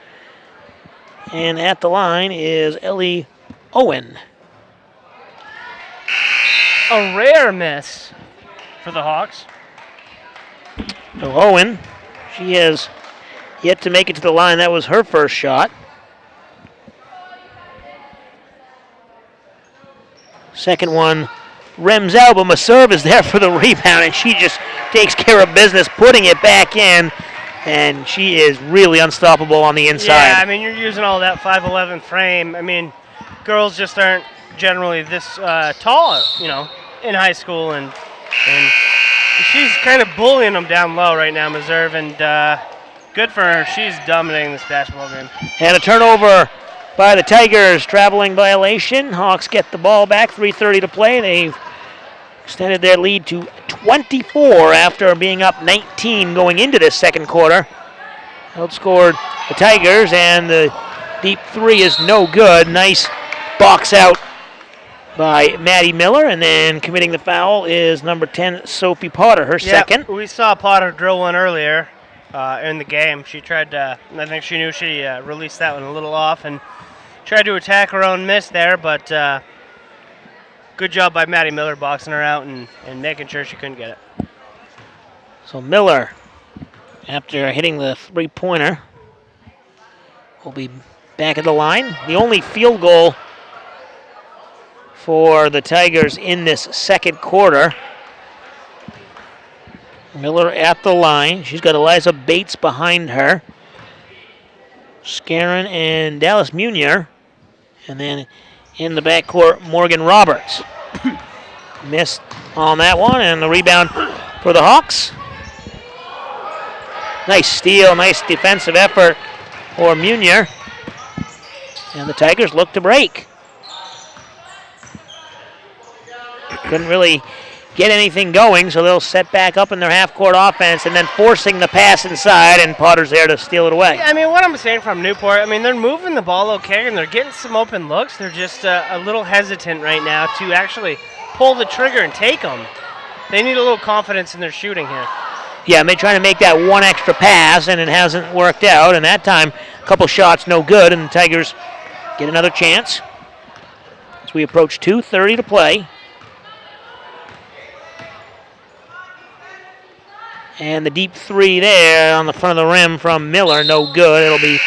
And at the line is Ellie Owen. A rare miss for the Hawks. So Owen, she has yet to make it to the line. That was her first shot. Second one rims out, but Maserve is there for the rebound, and she just takes care of business, putting it back in, and she is really unstoppable on the inside. Yeah, I mean, you're using all that 5'11" frame. I mean, girls just aren't generally this tall, in high school, and she's kind of bullying them down low right now, Maserve, and good for her. She's dominating this basketball game. And a turnover by the Tigers, traveling violation. Hawks get the ball back, 3:30 to play. They've extended their lead to 24 after being up 19 going into this second quarter. Outscored the Tigers, and the deep three is no good. Nice box out by Maddie Miller, and then committing the foul is number 10, Sophie Potter, her second. We saw Potter drill one earlier in the game. She tried to, I think she knew she released that one a little off and tried to attack her own miss there, but good job by Maddie Miller boxing her out and making sure she couldn't get it. So Miller, after hitting the three-pointer, will be back at the line. The only field goal for the Tigers in this second quarter. Miller at the line. She's got Eliza Bates behind her. Scarron and Dallas Munier. And then in the backcourt, Morgan Roberts. Missed on that one, and the rebound for the Hawks. Nice steal, nice defensive effort for Munier. And the Tigers look to break. Couldn't really get anything going, so they'll set back up in their half-court offense and then forcing the pass inside, and Potter's there to steal it away. Yeah, I mean, what I'm saying from Newport, I mean, they're moving the ball okay, and they're getting some open looks. They're just a little hesitant right now to actually pull the trigger and take them. They need a little confidence in their shooting here. Yeah, and they're trying to make that one extra pass, and it hasn't worked out, and that time, a couple shots, no good, and the Tigers get another chance as we approach 2:30 to play. And the deep three there on the front of the rim from Miller, no good. It'll be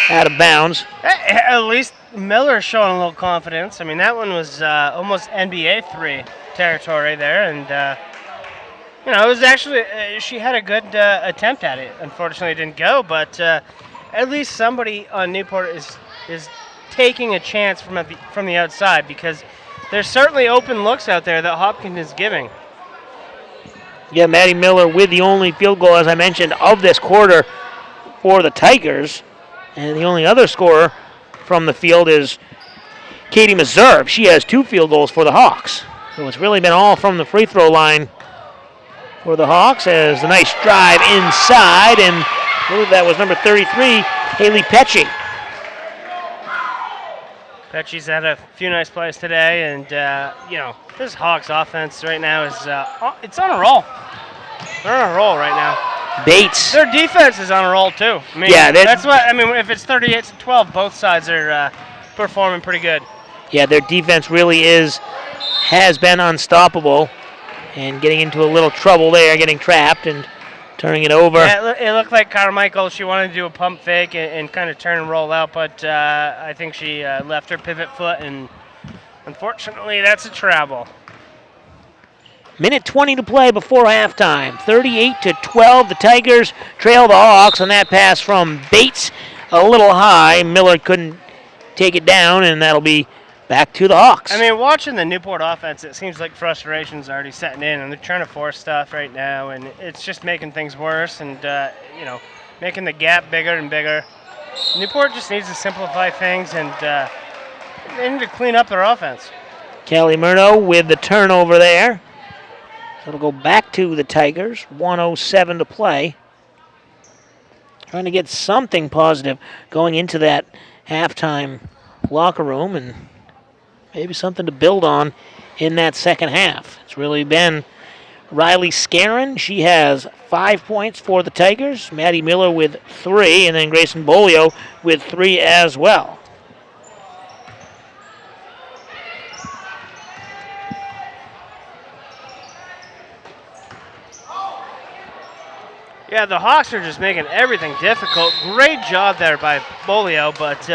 out of bounds. At least Miller's showing a little confidence. I mean, that one was almost NBA 3 territory there, and it was actually she had a good attempt at it. Unfortunately, it didn't go, but at least somebody on Newport is taking a chance from the outside, because there's certainly open looks out there that Hopkins is giving. Yeah, Maddie Miller with the only field goal, as I mentioned, of this quarter for the Tigers. And the only other scorer from the field is Katie Maserve. She has 2 field goals for the Hawks. So it's really been all from the free throw line for the Hawks, as the nice drive inside, and I believe that was number 33, Haley Pecci. Pecci's had a few nice plays today, and this Hawks offense right now is it's on a roll. They're on a roll right now. Bates. Their defense is on a roll too. I mean, yeah, that's what I mean. If it's 38-12, both sides are performing pretty good. Yeah, their defense really has been unstoppable, and getting into a little trouble there, getting trapped and turning it over. Yeah, it looked like Carmichael. She wanted to do a pump fake and kind of turn and roll out, but I think she left her pivot foot, and unfortunately, that's a travel. Minute 20 to play before halftime. 38-12. The Tigers trail the Hawks on that pass from Bates. A little high. Miller couldn't take it down, and that'll be back to the Hawks. I mean, watching the Newport offense, it seems like frustration's already setting in, and they're trying to force stuff right now, and it's just making things worse and, making the gap bigger and bigger. Newport just needs to simplify things, and they need to clean up their offense. Kelly Murdo with the turnover there. So it'll go back to the Tigers. 1:07 to play. Trying to get something positive going into that halftime locker room, and maybe something to build on in that second half. It's really been Riley Scarron. She has 5 points for the Tigers. Maddie Miller with 3, and then Grayson Bolio with 3 as well. Yeah, the Hawks are just making everything difficult. Great job there by Bolio, but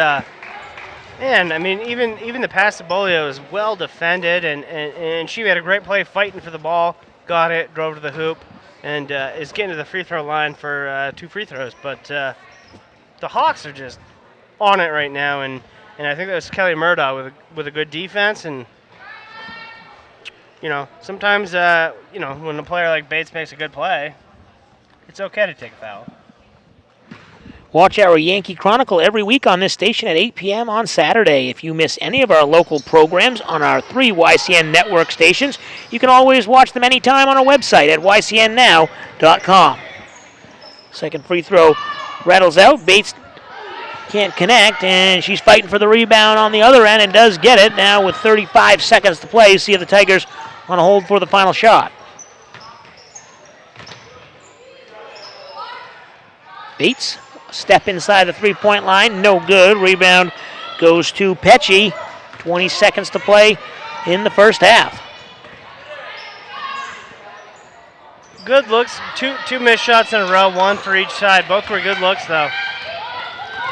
man, I mean, even the pass to Bolio is well defended, and she made a great play fighting for the ball, got it, drove to the hoop, and is getting to the free throw line for 2 free throws. But the Hawks are just on it right now, and I think that was Kelly Murdaugh with a good defense. And sometimes when a player like Bates makes a good play, it's okay to take a foul. Watch our Yankee Chronicle every week on this station at 8 p.m. on Saturday. If you miss any of our local programs on our 3 YCN network stations, you can always watch them anytime on our website at ycnnow.com. Second free throw rattles out. Bates can't connect, and she's fighting for the rebound on the other end and does get it. Now with 35 seconds to play, see if the Tigers want to hold for the final shot. Bates, step inside the three-point line, no good. Rebound goes to Pecci. 20 seconds to play in the first half. Good looks, two missed shots in a row, one for each side. Both were good looks, though.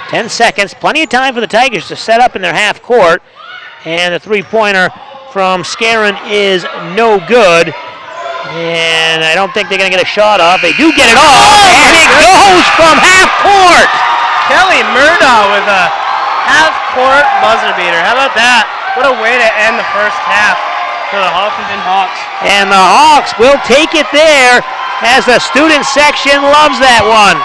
10 seconds, plenty of time for the Tigers to set up in their half court. And the three-pointer from Scarron is no good. And I don't think they're going to get a shot off. They do get it off, and it goes from half court. Kelly Murdaugh with a half-court buzzer beater. How about that? What a way to end the first half for the Hopkinton Hawks. And the Hawks will take it there, as the student section loves that one.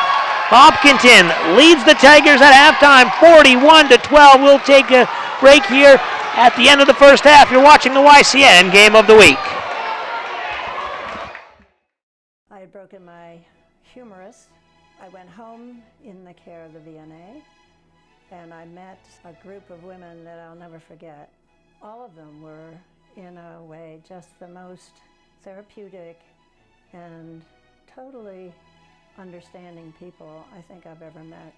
Hopkinton leads the Tigers at halftime, 41-12. We'll take a break here at the end of the first half. You're watching the YCN Game of the Week. I had broken my humerus. I went home in the care of the VNA, and I met a group of women that I'll never forget. All of them were, in a way, just the most therapeutic and totally understanding people I think I've ever met.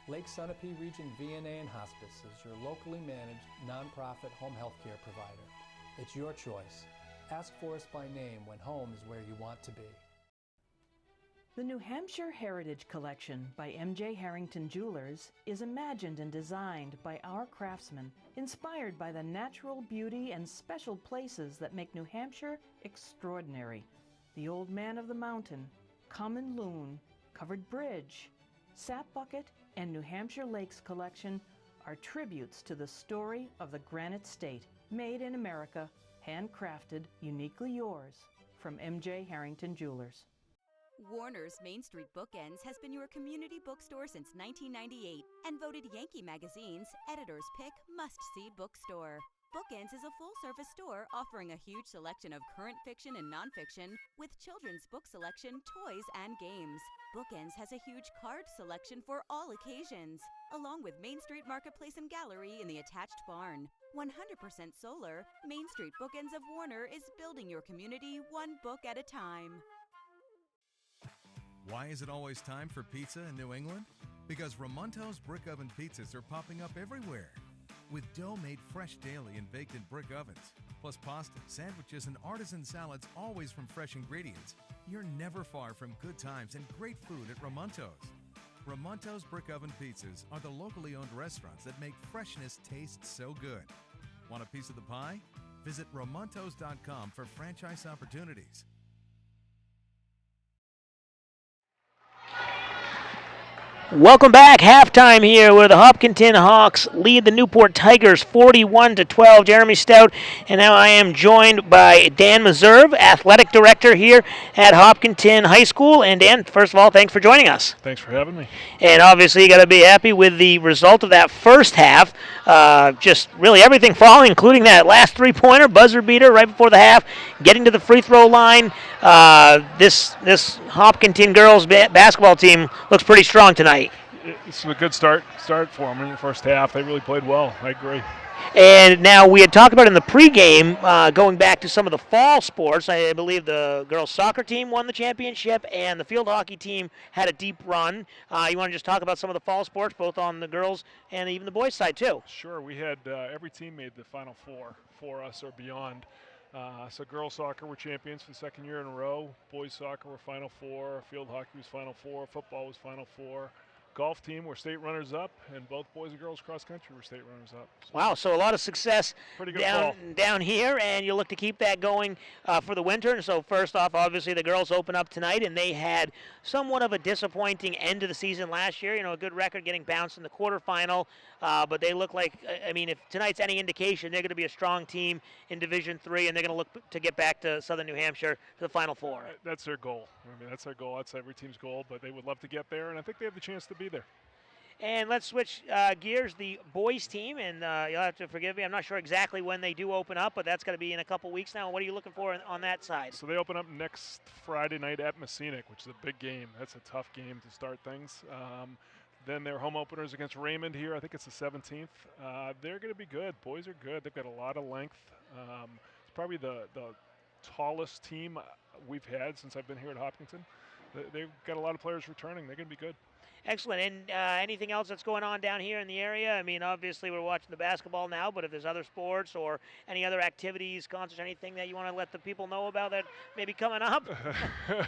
Lake Sunapee Region VNA and Hospice is your locally managed, nonprofit home health care provider. It's your choice. Ask for us by name when home is where you want to be. The New Hampshire Heritage Collection by M.J. Harrington Jewelers is imagined and designed by our craftsmen, inspired by the natural beauty and special places that make New Hampshire extraordinary. The Old Man of the Mountain, Common Loon, Covered Bridge, Sap Bucket, and New Hampshire Lakes Collection are tributes to the story of the Granite State, made in America, handcrafted, uniquely yours, from M.J. Harrington Jewelers. Warner's Main Street Bookends has been your community bookstore since 1998 and voted Yankee Magazine's Editor's Pick Must-See Bookstore. Bookends is a full-service store offering a huge selection of current fiction and nonfiction with children's book selection, toys, and games. Bookends has a huge card selection for all occasions, along with Main Street Marketplace and Gallery in the attached barn. 100% solar, Main Street Bookends of Warner is building your community one book at a time. Why is it always time for pizza in New England? Because Ramonto's brick oven pizzas are popping up everywhere. With dough made fresh daily and baked in brick ovens, plus pasta, sandwiches, and artisan salads always from fresh ingredients, you're never far from good times and great food at Ramonto's. Ramonto's brick oven pizzas are the locally owned restaurants that make freshness taste so good. Want a piece of the pie? Visit Ramontos.com for franchise opportunities. Welcome back. Halftime here where the Hopkinton Hawks lead the Newport Tigers 41-12. Jeremy Stout, and now I am joined by Dan Meserve, athletic director here at Hopkinton High School. And Dan, first of all, thanks for joining us. Thanks for having me. And obviously you got to be happy with the result of that first half. Just really everything falling, including that last three-pointer, buzzer beater right before the half, getting to the free throw line. This Hopkinton girls basketball team looks pretty strong tonight. It's a good start for them in the first half. They really played well. I agree. And now we had talked about in the pregame, going back to some of the fall sports. I believe the girls soccer team won the championship, and the field hockey team had a deep run. You want to just talk about some of the fall sports, both on the girls and even the boys' side too? Sure. We had every team made the Final Four for us or beyond. So girls soccer were champions for the second year in a row. Boys soccer were Final Four. Field hockey was Final Four. Football was Final Four. Golf team were state runners up, and both boys and girls cross country were state runners up. So wow, so a lot of success pretty good fall. down here, and you look to keep that going for the winter. And so first off, obviously the girls open up tonight, and they had somewhat of a disappointing end of the season last year. You know, a good record, getting bounced in the quarterfinal, but they look like, I mean, if tonight's any indication, they're going to be a strong team in Division III, and they're going to look to get back to Southern New Hampshire to the Final Four. That's their goal. I mean, that's their goal. That's every team's goal, but they would love to get there, and I think they have the chance to be there. And let's switch gears. The boys team, and you'll have to forgive me, I'm not sure exactly when they do open up, but that's going to be in a couple weeks now. What are you looking for on that side? So they open up next Friday night at Messinic, which is a big game. That's a tough game to start things. Then their home openers against Raymond here, I think it's the 17th. They're going to be good. Boys are good. They've got a lot of length. It's probably the tallest team we've had since I've been here at Hopkinton. They've got a lot of players returning. They're going to be good. Excellent. And anything else that's going on down here in the area? I mean, obviously we're watching the basketball now, but if there's other sports or any other activities, concerts, anything that you want to let the people know about that may be coming up?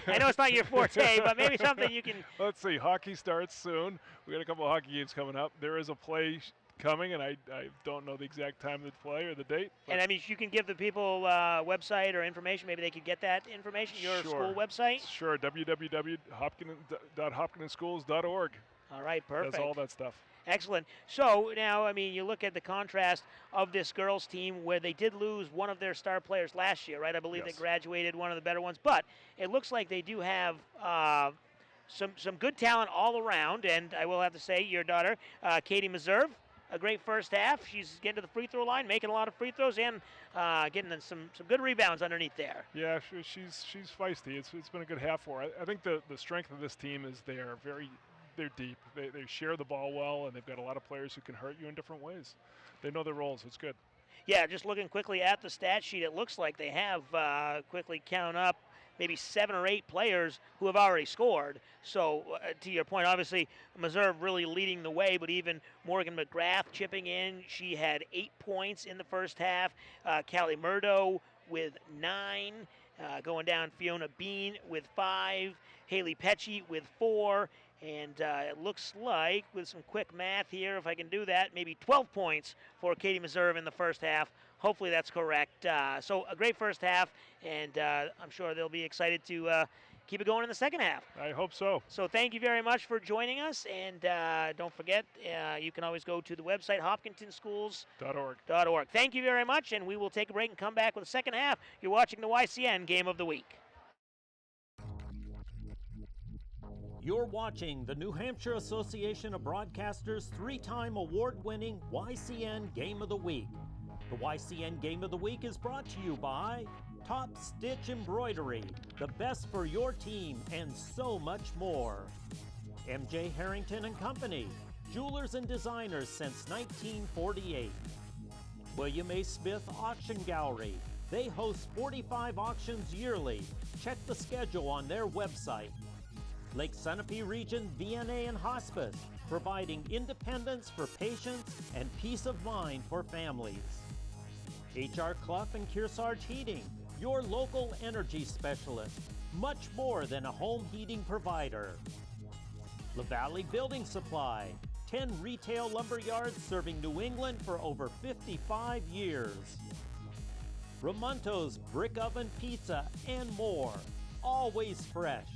I know it's not your forte, but maybe something you can... Let's see. Hockey starts soon. We got a couple of hockey games coming up. There is a play coming, and I don't know the exact time of the play or the date. And I mean, you can give the people website or information. Maybe they could get that information, your school website? Sure, www.hopkintonschools.org. All right, perfect. That's all that stuff. Excellent. So now, I mean, you look at the contrast of this girls team where they did lose one of their star players last year, right? I believe they graduated, one of the better ones. But it looks like they do have some good talent all around. And I will have to say, your daughter, Katie Meserve, a great first half. She's getting to the free throw line, making a lot of free throws, and getting some good rebounds underneath there. Yeah, she's feisty. It's been a good half for her. I think the strength of this team is they're deep. They share the ball well, and they've got a lot of players who can hurt you in different ways. They know their roles. It's good. Yeah, just looking quickly at the stat sheet, it looks like they have, quickly count up, maybe 7 or 8 players who have already scored. So, to your point, obviously, Meserve really leading the way, but even Morgan McGrath chipping in. She had 8 points in the first half. Callie Murdo with 9. Going down, Fiona Bean with 5. Haley Pecci with 4. And it looks like, with some quick math here, if I can do that, maybe 12 points for Katie Meserve in the first half. Hopefully that's correct. So a great first half, and I'm sure they'll be excited to keep it going in the second half. I hope so. So thank you very much for joining us, and don't forget, you can always go to the website, hopkintonschools.org. Thank you very much, and we will take a break and come back with the second half. You're watching the YCN Game of the Week. You're watching the New Hampshire Association of Broadcasters' 3-time award-winning YCN Game of the Week. The YCN Game of the Week is brought to you by Top Stitch Embroidery, the best for your team, and so much more. MJ Harrington and Company, jewelers and designers since 1948. William A. Smith Auction Gallery. They host 45 auctions yearly. Check the schedule on their website. Lake Sunapee Region VNA and Hospice, providing independence for patients and peace of mind for families. HR Clough and Kearsarge Heating, your local energy specialist, much more than a home heating provider. La Valley Building Supply, 10 retail lumber yards serving New England for over 55 years. Ramonto's Brick Oven Pizza and more, always fresh.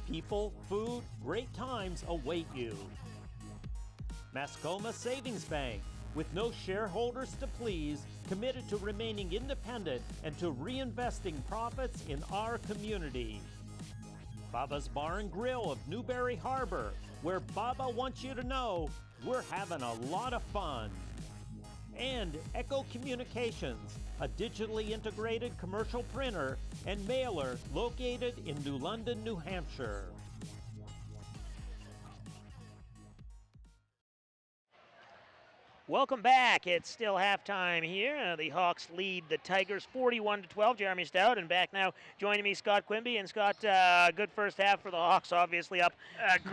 People, food, great times await you. Mascoma Savings Bank, with no shareholders to please, committed to remaining independent and to reinvesting profits in our community. Baba's Bar and Grill of Newberry Harbor, where Baba wants you to know we're having a lot of fun. And Echo Communications, a digitally integrated commercial printer and mailer located in New London, New Hampshire. Welcome back. It's still halftime here. The Hawks lead the Tigers 41-12. Jeremy Stout, and back now joining me, Scott Quimby. And Scott, good first half for the Hawks, obviously up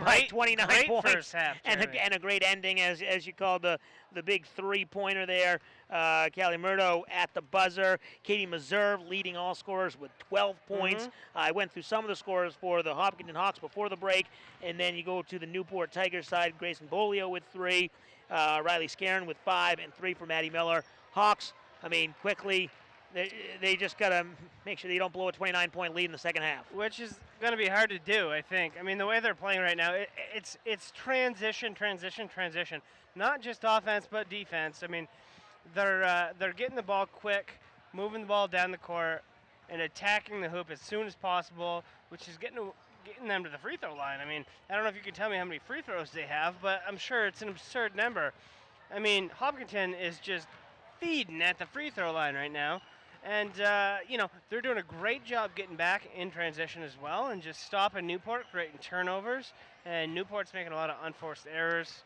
by 29 points. First half, and a great ending, as you called the big three-pointer there. Callie Murdo at the buzzer. Katie Meserve leading all scorers with 12 points. I went through some of the scores for the Hopkinton Hawks before the break, and then you go to the Newport Tigers side. Grayson Bolio with 3. Riley Scaron with 5, and 3 for Maddie Miller. Hawks, quickly, they just got to make sure they don't blow a 29-point lead in the second half. Which is going to be hard to do, I think. The way they're playing right now, it's transition. Not just offense, but defense. They're getting the ball quick, moving the ball down the court, and attacking the hoop as soon as possible, which is getting them to the free throw line. I don't know if you can tell me how many free throws they have, but I'm sure it's an absurd number. Hopkinton is just feeding at the free throw line right now. And, they're doing a great job getting back in transition as well and just stopping Newport, creating turnovers. And Newport's making a lot of unforced errors.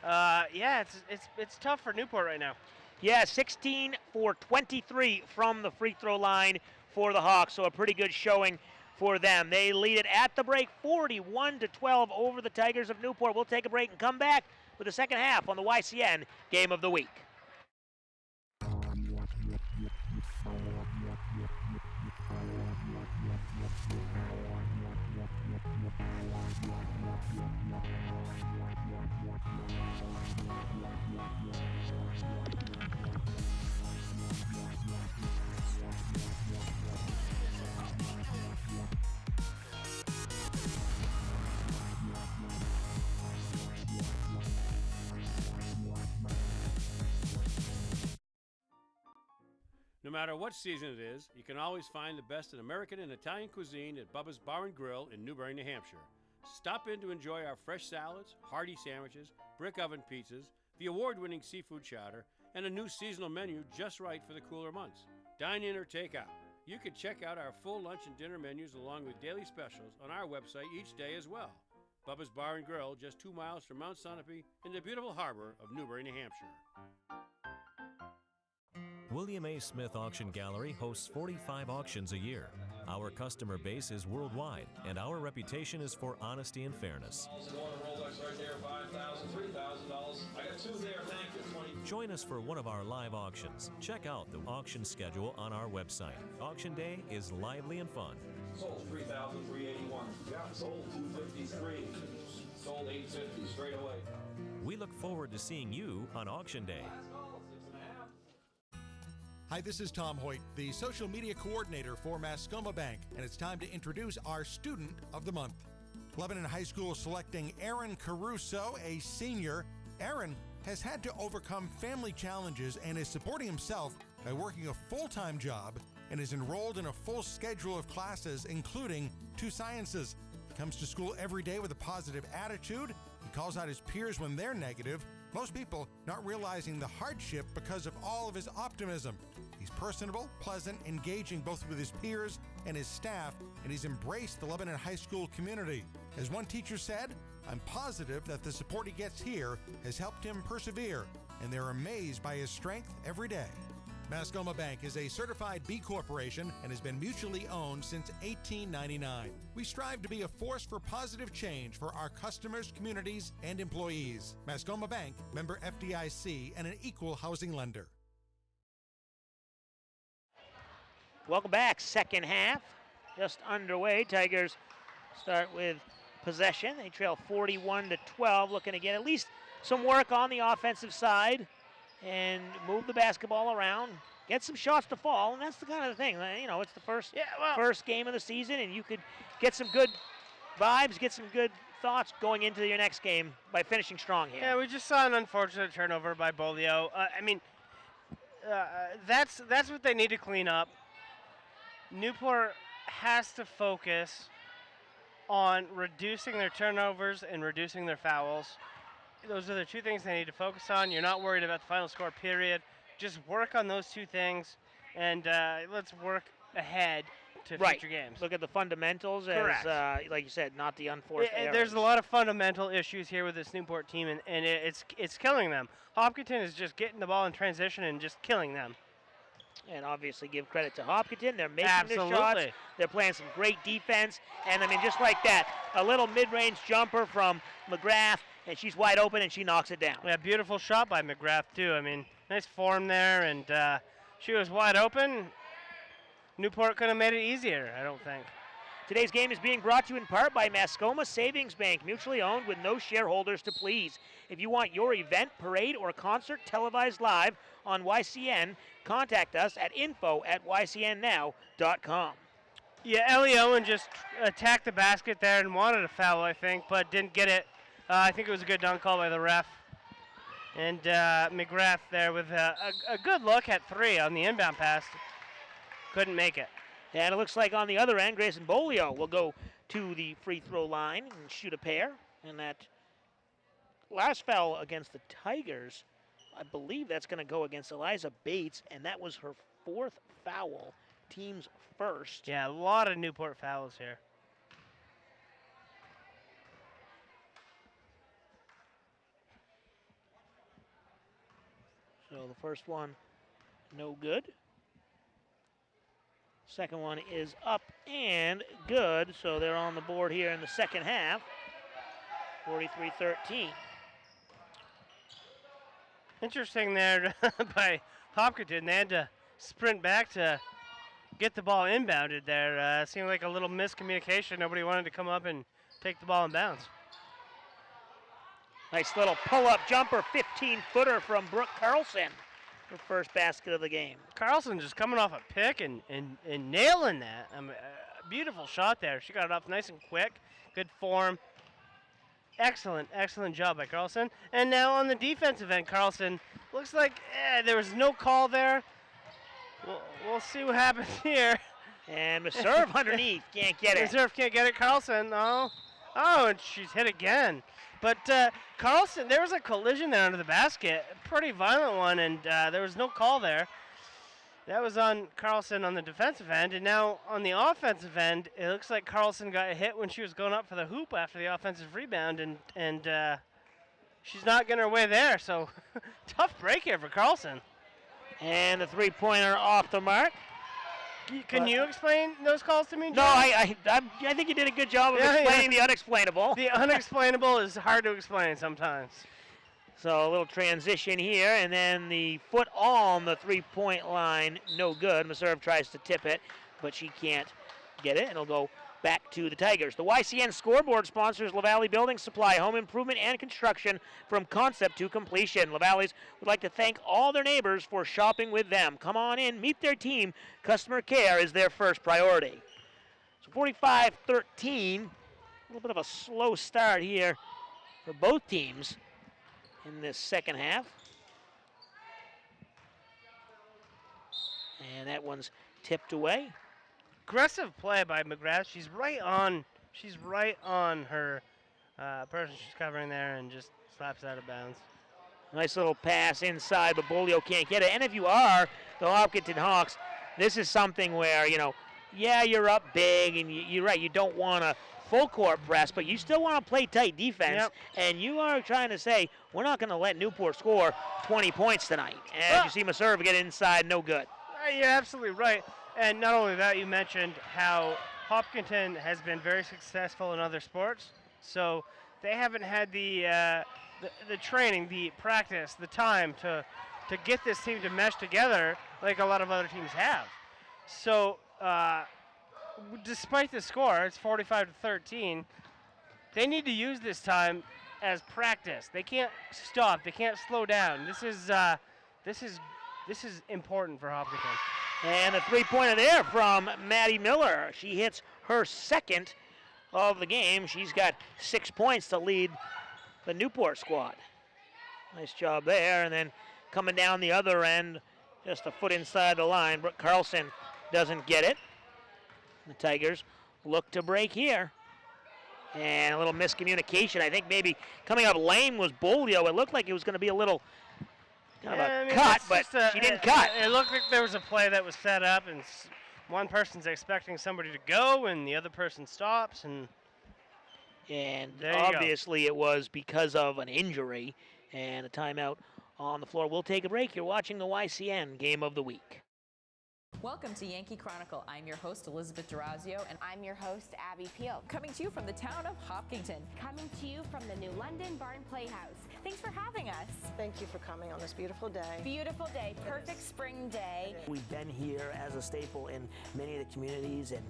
It's tough for Newport right now. Yeah, 16 for 23 from the free throw line for the Hawks, so a pretty good showing for them. They lead it at the break 41-12 over the Tigers of Newport. We'll take a break and come back with the second half on the YCN Game of the Week. No matter what season it is, you can always find the best in American and Italian cuisine at Bubba's Bar and Grill in Newbury, New Hampshire. Stop in to enjoy our fresh salads, hearty sandwiches, brick oven pizzas, the award-winning seafood chowder, and a new seasonal menu just right for the cooler months. Dine in or take out. You can check out our full lunch and dinner menus along with daily specials on our website each day as well. Bubba's Bar and Grill, just 2 miles from Mount Sunapee in the beautiful harbor of Newbury, New Hampshire. William A. Smith Auction Gallery hosts 45 auctions a year. Our customer base is worldwide, and our reputation is for honesty and fairness. Join us for one of our live auctions. Check out the auction schedule on our website. Auction day is lively and fun. Sold 3,381. Got sold 253. Sold 850 straight away. We look forward to seeing you on auction day. Hi, this is Tom Hoyt, the social media coordinator for Mascoma Bank, and it's time to introduce our Student of the Month. Lebanon High School selecting Aaron Caruso, a senior. Aaron has had to overcome family challenges and is supporting himself by working a full-time job and is enrolled in a full schedule of classes, including 2 sciences. He comes to school every day with a positive attitude. He calls out his peers when they're negative. Most people not realizing the hardship because of all of his optimism. He's personable, pleasant, engaging both with his peers and his staff, and he's embraced the Lebanon High School community. As one teacher said, "I'm positive that the support he gets here has helped him persevere, and they're amazed by his strength every day." Mascoma Bank is a certified B Corporation and has been mutually owned since 1899. We strive to be a force for positive change for our customers, communities, and employees. Mascoma Bank, member FDIC, and an equal housing lender. Welcome back. Second half just underway. Tigers start with possession. They trail 41-12, looking to get at least some work on the offensive side and move the basketball around, get some shots to fall, and that's the kind of thing. It's the first game of the season, and you could get some good vibes, get some good thoughts going into your next game by finishing strong here. Yeah, we just saw an unfortunate turnover by Bolio. That's what they need to clean up. Newport has to focus on reducing their turnovers and reducing their fouls. Those are the 2 things they need to focus on. You're not worried about the final score, period. Just work on those 2 things, and let's work ahead to right. future games. Look at the fundamentals Correct. as, like you said, not the unforced errors. There's a lot of fundamental issues here with this Newport team, and it's killing them. Hopkinton is just getting the ball in transition and just killing them. And obviously give credit to Hopkinton. They're making Absolutely. the shots. They're playing some great defense. And, I mean, just like that, a little mid-range jumper from McGrath, and she's wide open, and she knocks it down. Yeah, beautiful shot by McGrath, too. I mean, nice form there, and she was wide open. Newport could have made it easier, I don't think. Today's game is being brought to you in part by Mascoma Savings Bank, mutually owned with no shareholders to please. If you want your event, parade, or concert televised live on YCN, contact us at info@ycnnow.com. Yeah, Ellie Owen just attacked the basket there and wanted a foul, I think, but didn't get it. I think it was a good dunk call by the ref. And McGrath there with a good look at 3 on the inbound pass. Couldn't make it. And it looks like on the other end, Grayson Bolio will go to the free throw line and shoot a pair. And that last foul against the Tigers, I believe that's going to go against Eliza Bates, and that was her 4th foul, team's first. Yeah, a lot of Newport fouls here. So the first one, no good. Second one is up and good, so they're on the board here in the second half, 43-13. Interesting there by Hopkinton. They had to sprint back to get the ball inbounded there. Seemed like a little miscommunication. Nobody wanted to come up and take the ball in bounds. Nice little pull-up jumper, 15-footer from Brooke Carlson. Her first basket of the game. Carlson just coming off a pick and nailing that. Beautiful shot there. She got it off nice and quick. Good form. Excellent job by Carlson. And now on the defensive end, Carlson looks like there was no call there. We'll see what happens here. And Meserve underneath. Can't get it. Meserve can't get it. Carlson, oh, and she's hit again. But Carlson, there was a collision there under the basket, a pretty violent one, and there was no call there. That was on Carlson on the defensive end, and now on the offensive end, it looks like Carlson got hit when she was going up for the hoop after the offensive rebound, and she's not getting her way there, so tough break here for Carlson. And the three-pointer off the mark. Can you explain those calls to me, Jim? No, I think you did a good job of explaining the unexplainable. The unexplainable is hard to explain sometimes. So a little transition here, and then the foot on the three-point line, no good. Meserve tries to tip it, but she can't get it. It'll go back to the Tigers. The YCN scoreboard sponsors LaValle Building Supply, home improvement and construction from concept to completion. LaValle's would like to thank all their neighbors for shopping with them. Come on in, meet their team. Customer care is their first priority. So 45-13, a little bit of a slow start here for both teams in this second half. And that one's tipped away. Aggressive play by McGrath. She's right on her person she's covering there and just slaps out of bounds. Nice little pass inside, but Bolio can't get it. And if you are the Hopkinton Hawks, this is something where, you're up big, and you're right, you don't want to full court press, but you still want to play tight defense. Yep. And you are trying to say, we're not going to let Newport score 20 points tonight. And you see Meserve get inside, no good. You're absolutely right. And not only that, you mentioned how Hopkinton has been very successful in other sports. So they haven't had the training, the practice, the time to get this team to mesh together like a lot of other teams have. So despite the score, it's 45-13, they need to use this time as practice. They can't stop. They can't slow down. This is important for Hopkinton. And a three-pointer there from Maddie Miller. She hits her second of the game. She's got 6 points to lead the Newport squad. Nice job there. And then coming down the other end, just a foot inside the line, Brooke Carlson doesn't get it. The Tigers look to break here. And a little miscommunication. I think maybe coming up lane was Bolio. It looked like it was going to be a little cut, but she didn't cut. It looked like there was a play that was set up, and one person's expecting somebody to go and the other person stops, and there you obviously it was because of an injury and a timeout on the floor. We'll take a break. You're watching the YCN Game of the Week. Welcome to Yankee Chronicle. I'm your host, Elizabeth Durazio, and I'm your host, Abby Peel. coming to you from the town of Hopkinton. Coming to you from the New London Barn Playhouse. Thanks for having us. Thank you for coming on this beautiful day. Beautiful day, perfect spring day. We've been here as a staple in many of the communities. And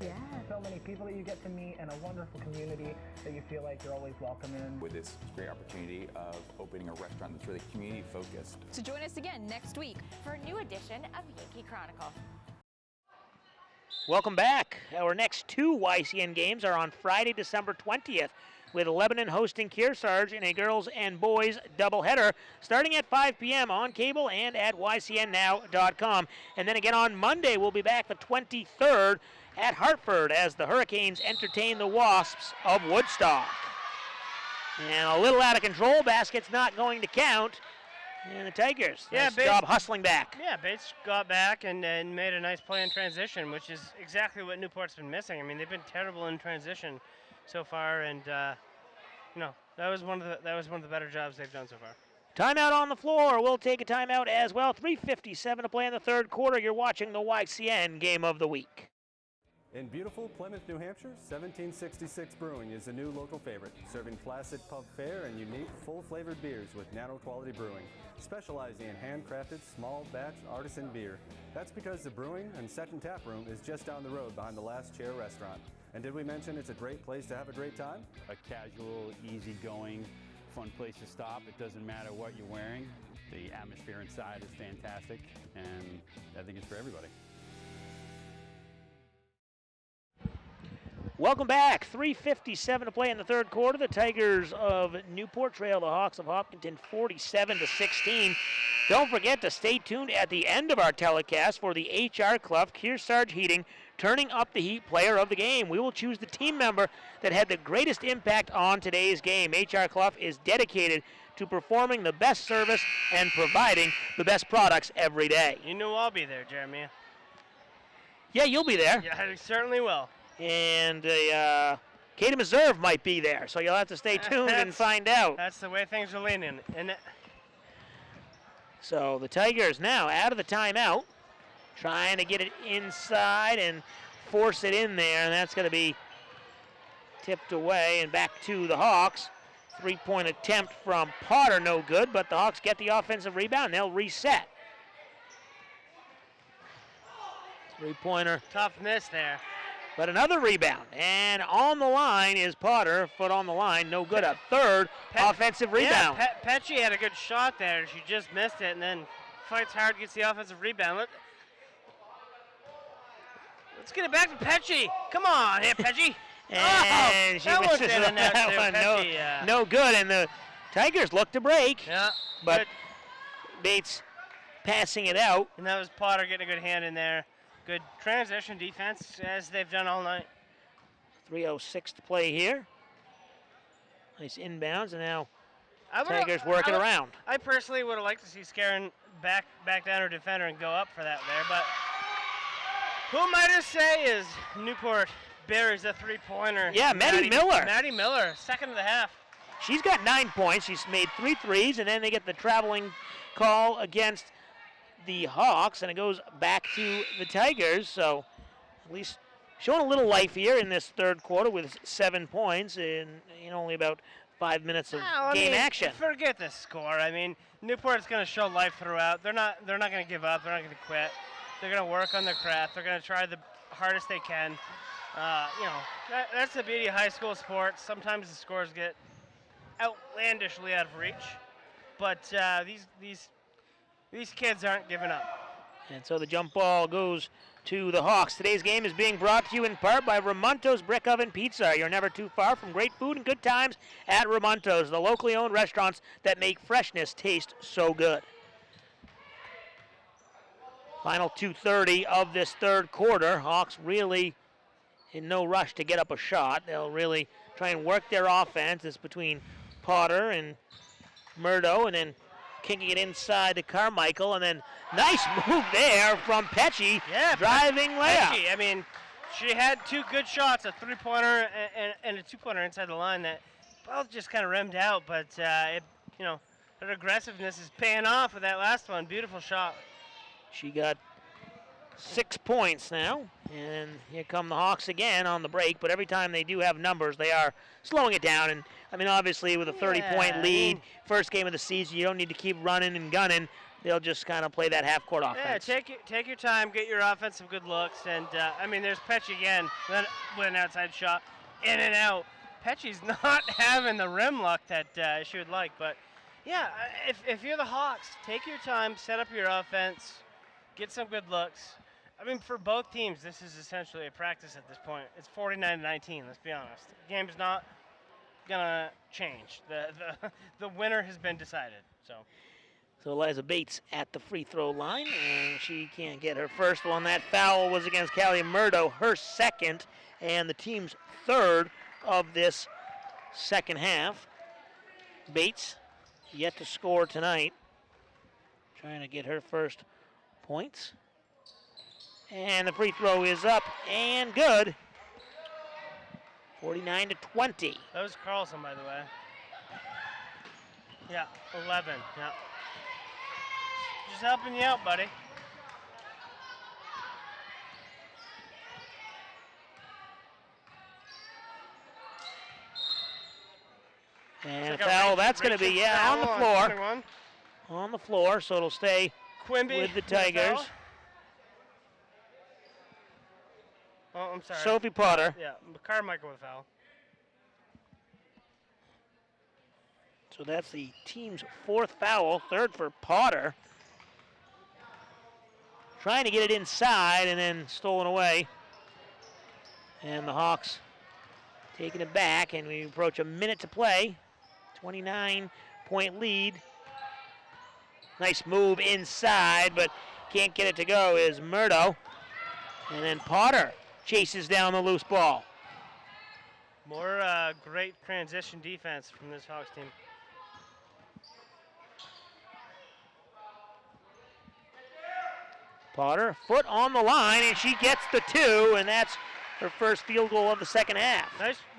so many people that you get to meet and a wonderful community that you feel like you're always welcome in. With this great opportunity of opening a restaurant that's really community focused. So join us again next week for a new edition of Yankee Chronicle. Welcome back. Our next two YCN games are on Friday, December 20th, with Lebanon hosting Kearsarge in a girls and boys doubleheader, starting at 5 p.m. on cable and at ycnnow.com. And then again on Monday, we'll be back the 23rd at Hartford as the Hurricanes entertain the Wasps of Woodstock. And a little out of control, basket's not going to count. And the Tigers, nice job hustling back. Yeah, Bates got back and made a nice play in transition, which is exactly what Newport's been missing. I mean, they've been terrible in transition so far, and that was one of the better jobs they've done so far. Timeout on the floor. We'll take a timeout as well. 3:57 to play in the third quarter. You're watching the YCN Game of the Week. In beautiful Plymouth, New Hampshire, 1766 Brewing is a new local favorite, serving classic pub fare and unique full-flavored beers with nano-quality brewing, specializing in handcrafted small batch artisan beer. That's because the brewing and second tap room is just down the road behind the Last Chair restaurant. And did we mention it's a great place to have a great time? A casual, easygoing, fun place to stop. It doesn't matter what you're wearing. The atmosphere inside is fantastic, and I think it's for everybody. Welcome back. 3:57 to play in the third quarter. The Tigers of Newport trail the Hawks of Hopkinton 47-16. Don't forget to stay tuned at the end of our telecast for the HR Clough Kearsarge Heating Turning Up the Heat Player of the Game. We will choose the team member that had the greatest impact on today's game. HR Clough is dedicated to performing the best service and providing the best products every day. You know I'll be there, Jeremy. Yeah, you'll be there. Yeah, I certainly will. And Katie Meserve might be there, so you'll have to stay tuned and find out. That's the way things are leaning. So the Tigers now out of the timeout, trying to get it inside and force it in there, and that's going to be tipped away and back to the Hawks. Three-point attempt from Potter, no good, but the Hawks get the offensive rebound. They'll reset. Three-pointer. Tough miss there. But another rebound, and on the line is Potter, foot on the line, no good. A third offensive rebound. Yeah, Pesci had a good shot there. She just missed it, and then fights hard, gets the offensive rebound. Let's get it back to Pesci. Come on, here, Pesci. And she misses that one. No good, and the Tigers look to break. Yeah, but Bates passing it out. And that was Potter getting a good hand in there. Good transition defense, as they've done all night. 3:06 to play here. Nice inbounds, and now Tigers working around. I personally would have liked to see Scarin back down her defender and go up for that there, but who might I say is Newport buries a three-pointer. Yeah, Maddie Miller. Maddie Miller, second of the half. She's got 9 points. She's made 3 threes, and then they get the traveling call against the Hawks, and it goes back to the Tigers. So at least showing a little life here in this third quarter with 7 points in only about 5 minutes of game action. Forget the score. I mean, Newport's going to show life throughout. They're not going to give up. They're not going to quit. They're going to work on their craft. They're going to try the hardest they can. That's the beauty of high school sports. Sometimes the scores get outlandishly out of reach, but these kids aren't giving up. And so the jump ball goes to the Hawks. Today's game is being brought to you in part by Ramonto's Brick Oven Pizza. You're never too far from great food and good times at Ramonto's, the locally owned restaurants that make freshness taste so good. Final 2:30 of this third quarter. Hawks really in no rush to get up a shot. They'll really try and work their offense. It's between Potter and Murdo, and then kicking it inside to Carmichael, and then nice move there from Pecci. Yeah, driving layup. Pecci, I mean, she had two good shots, a three-pointer and a two-pointer inside the line that both just kind of rimmed out, but her aggressiveness is paying off with that last one. Beautiful shot. She got 6 points now, and here come the Hawks again on the break, but every time they do have numbers, they are slowing it down. And I mean, obviously with a 30-point lead, first game of the season, you don't need to keep running and gunning. They'll just kind of play that half-court offense. Yeah, take your time, get your offensive good looks, and I mean, there's Pecci again with an outside shot, in and out. Pecci's not having the rim luck that she would like, but yeah, if you're the Hawks, take your time, set up your offense, get some good looks. I mean, for both teams, this is essentially a practice at this point. It's 49-19, let's be honest. The game's not going to change. The winner has been decided. So Eliza Bates at the free throw line, and she can't get her first one. That foul was against Callie Murdo, her second, and the team's third of this second half. Bates yet to score tonight, trying to get her first points. And the free throw is up and good. 49-20. That was Carlson, by the way. Yeah, 11. Yeah. Just helping you out, buddy. And a foul, that's going to be, on the floor. 21. On the floor, so it'll stay Quimby with the Tigers. Oh, I'm sorry. Sophie Potter. Yeah, Carmichael with a foul. So that's the team's fourth foul, third for Potter. Trying to get it inside and then stolen away. And the Hawks taking it back, and we approach a minute to play. 29-point lead. Nice move inside, but can't get it to go is Murdo. And then Potter chases down the loose ball. More great transition defense from this Hawks team. Potter, foot on the line, and she gets the two, and that's her first field goal of the second half.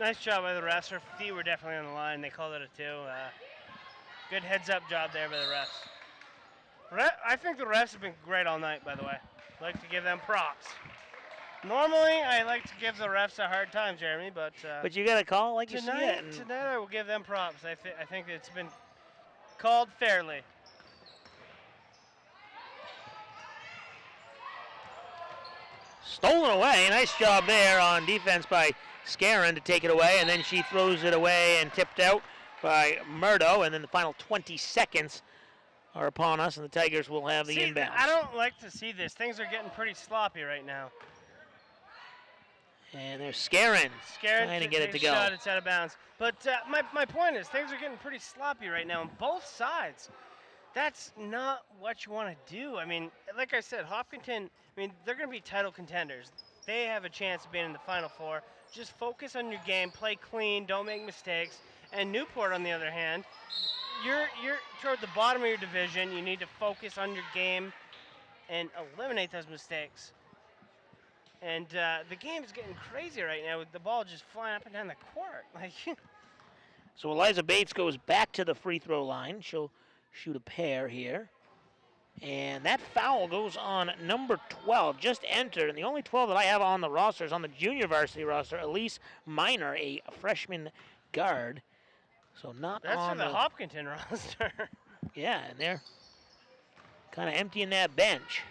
Nice job by the refs. Her feet were definitely on the line. They called it a two. Good heads-up job there by the refs. I think the refs have been great all night, by the way. I'd like to give them props. Normally, I like to give the refs a hard time, Jeremy, but you got to call like you see it. Tonight, I will give them props. I think it's been called fairly. Stolen away. Nice job there on defense by Scarin to take it away, and then she throws it away and tipped out by Murdo, and then the final 20 seconds are upon us, and the Tigers will have the inbounds. I don't like to see this. Things are getting pretty sloppy right now. And there's Scarin trying to get it to go. Shot, it's out of bounds. But my point is, things are getting pretty sloppy right now on both sides. That's not what you want to do. I mean, like I said, Hopkinton, they're going to be title contenders. They have a chance of being in the Final Four. Just focus on your game, play clean, don't make mistakes. And Newport, on the other hand, you're toward the bottom of your division. You need to focus on your game and eliminate those mistakes. And the game's getting crazy right now with the ball just flying up and down the court. So Eliza Bates goes back to the free throw line. She'll shoot a pair here. And that foul goes on number 12, just entered. And the only 12 that I have on the roster is on the junior varsity roster, Elise Miner, a freshman guard. So not That's on for the Hopkinton roster. Yeah, and they're kind of emptying that bench.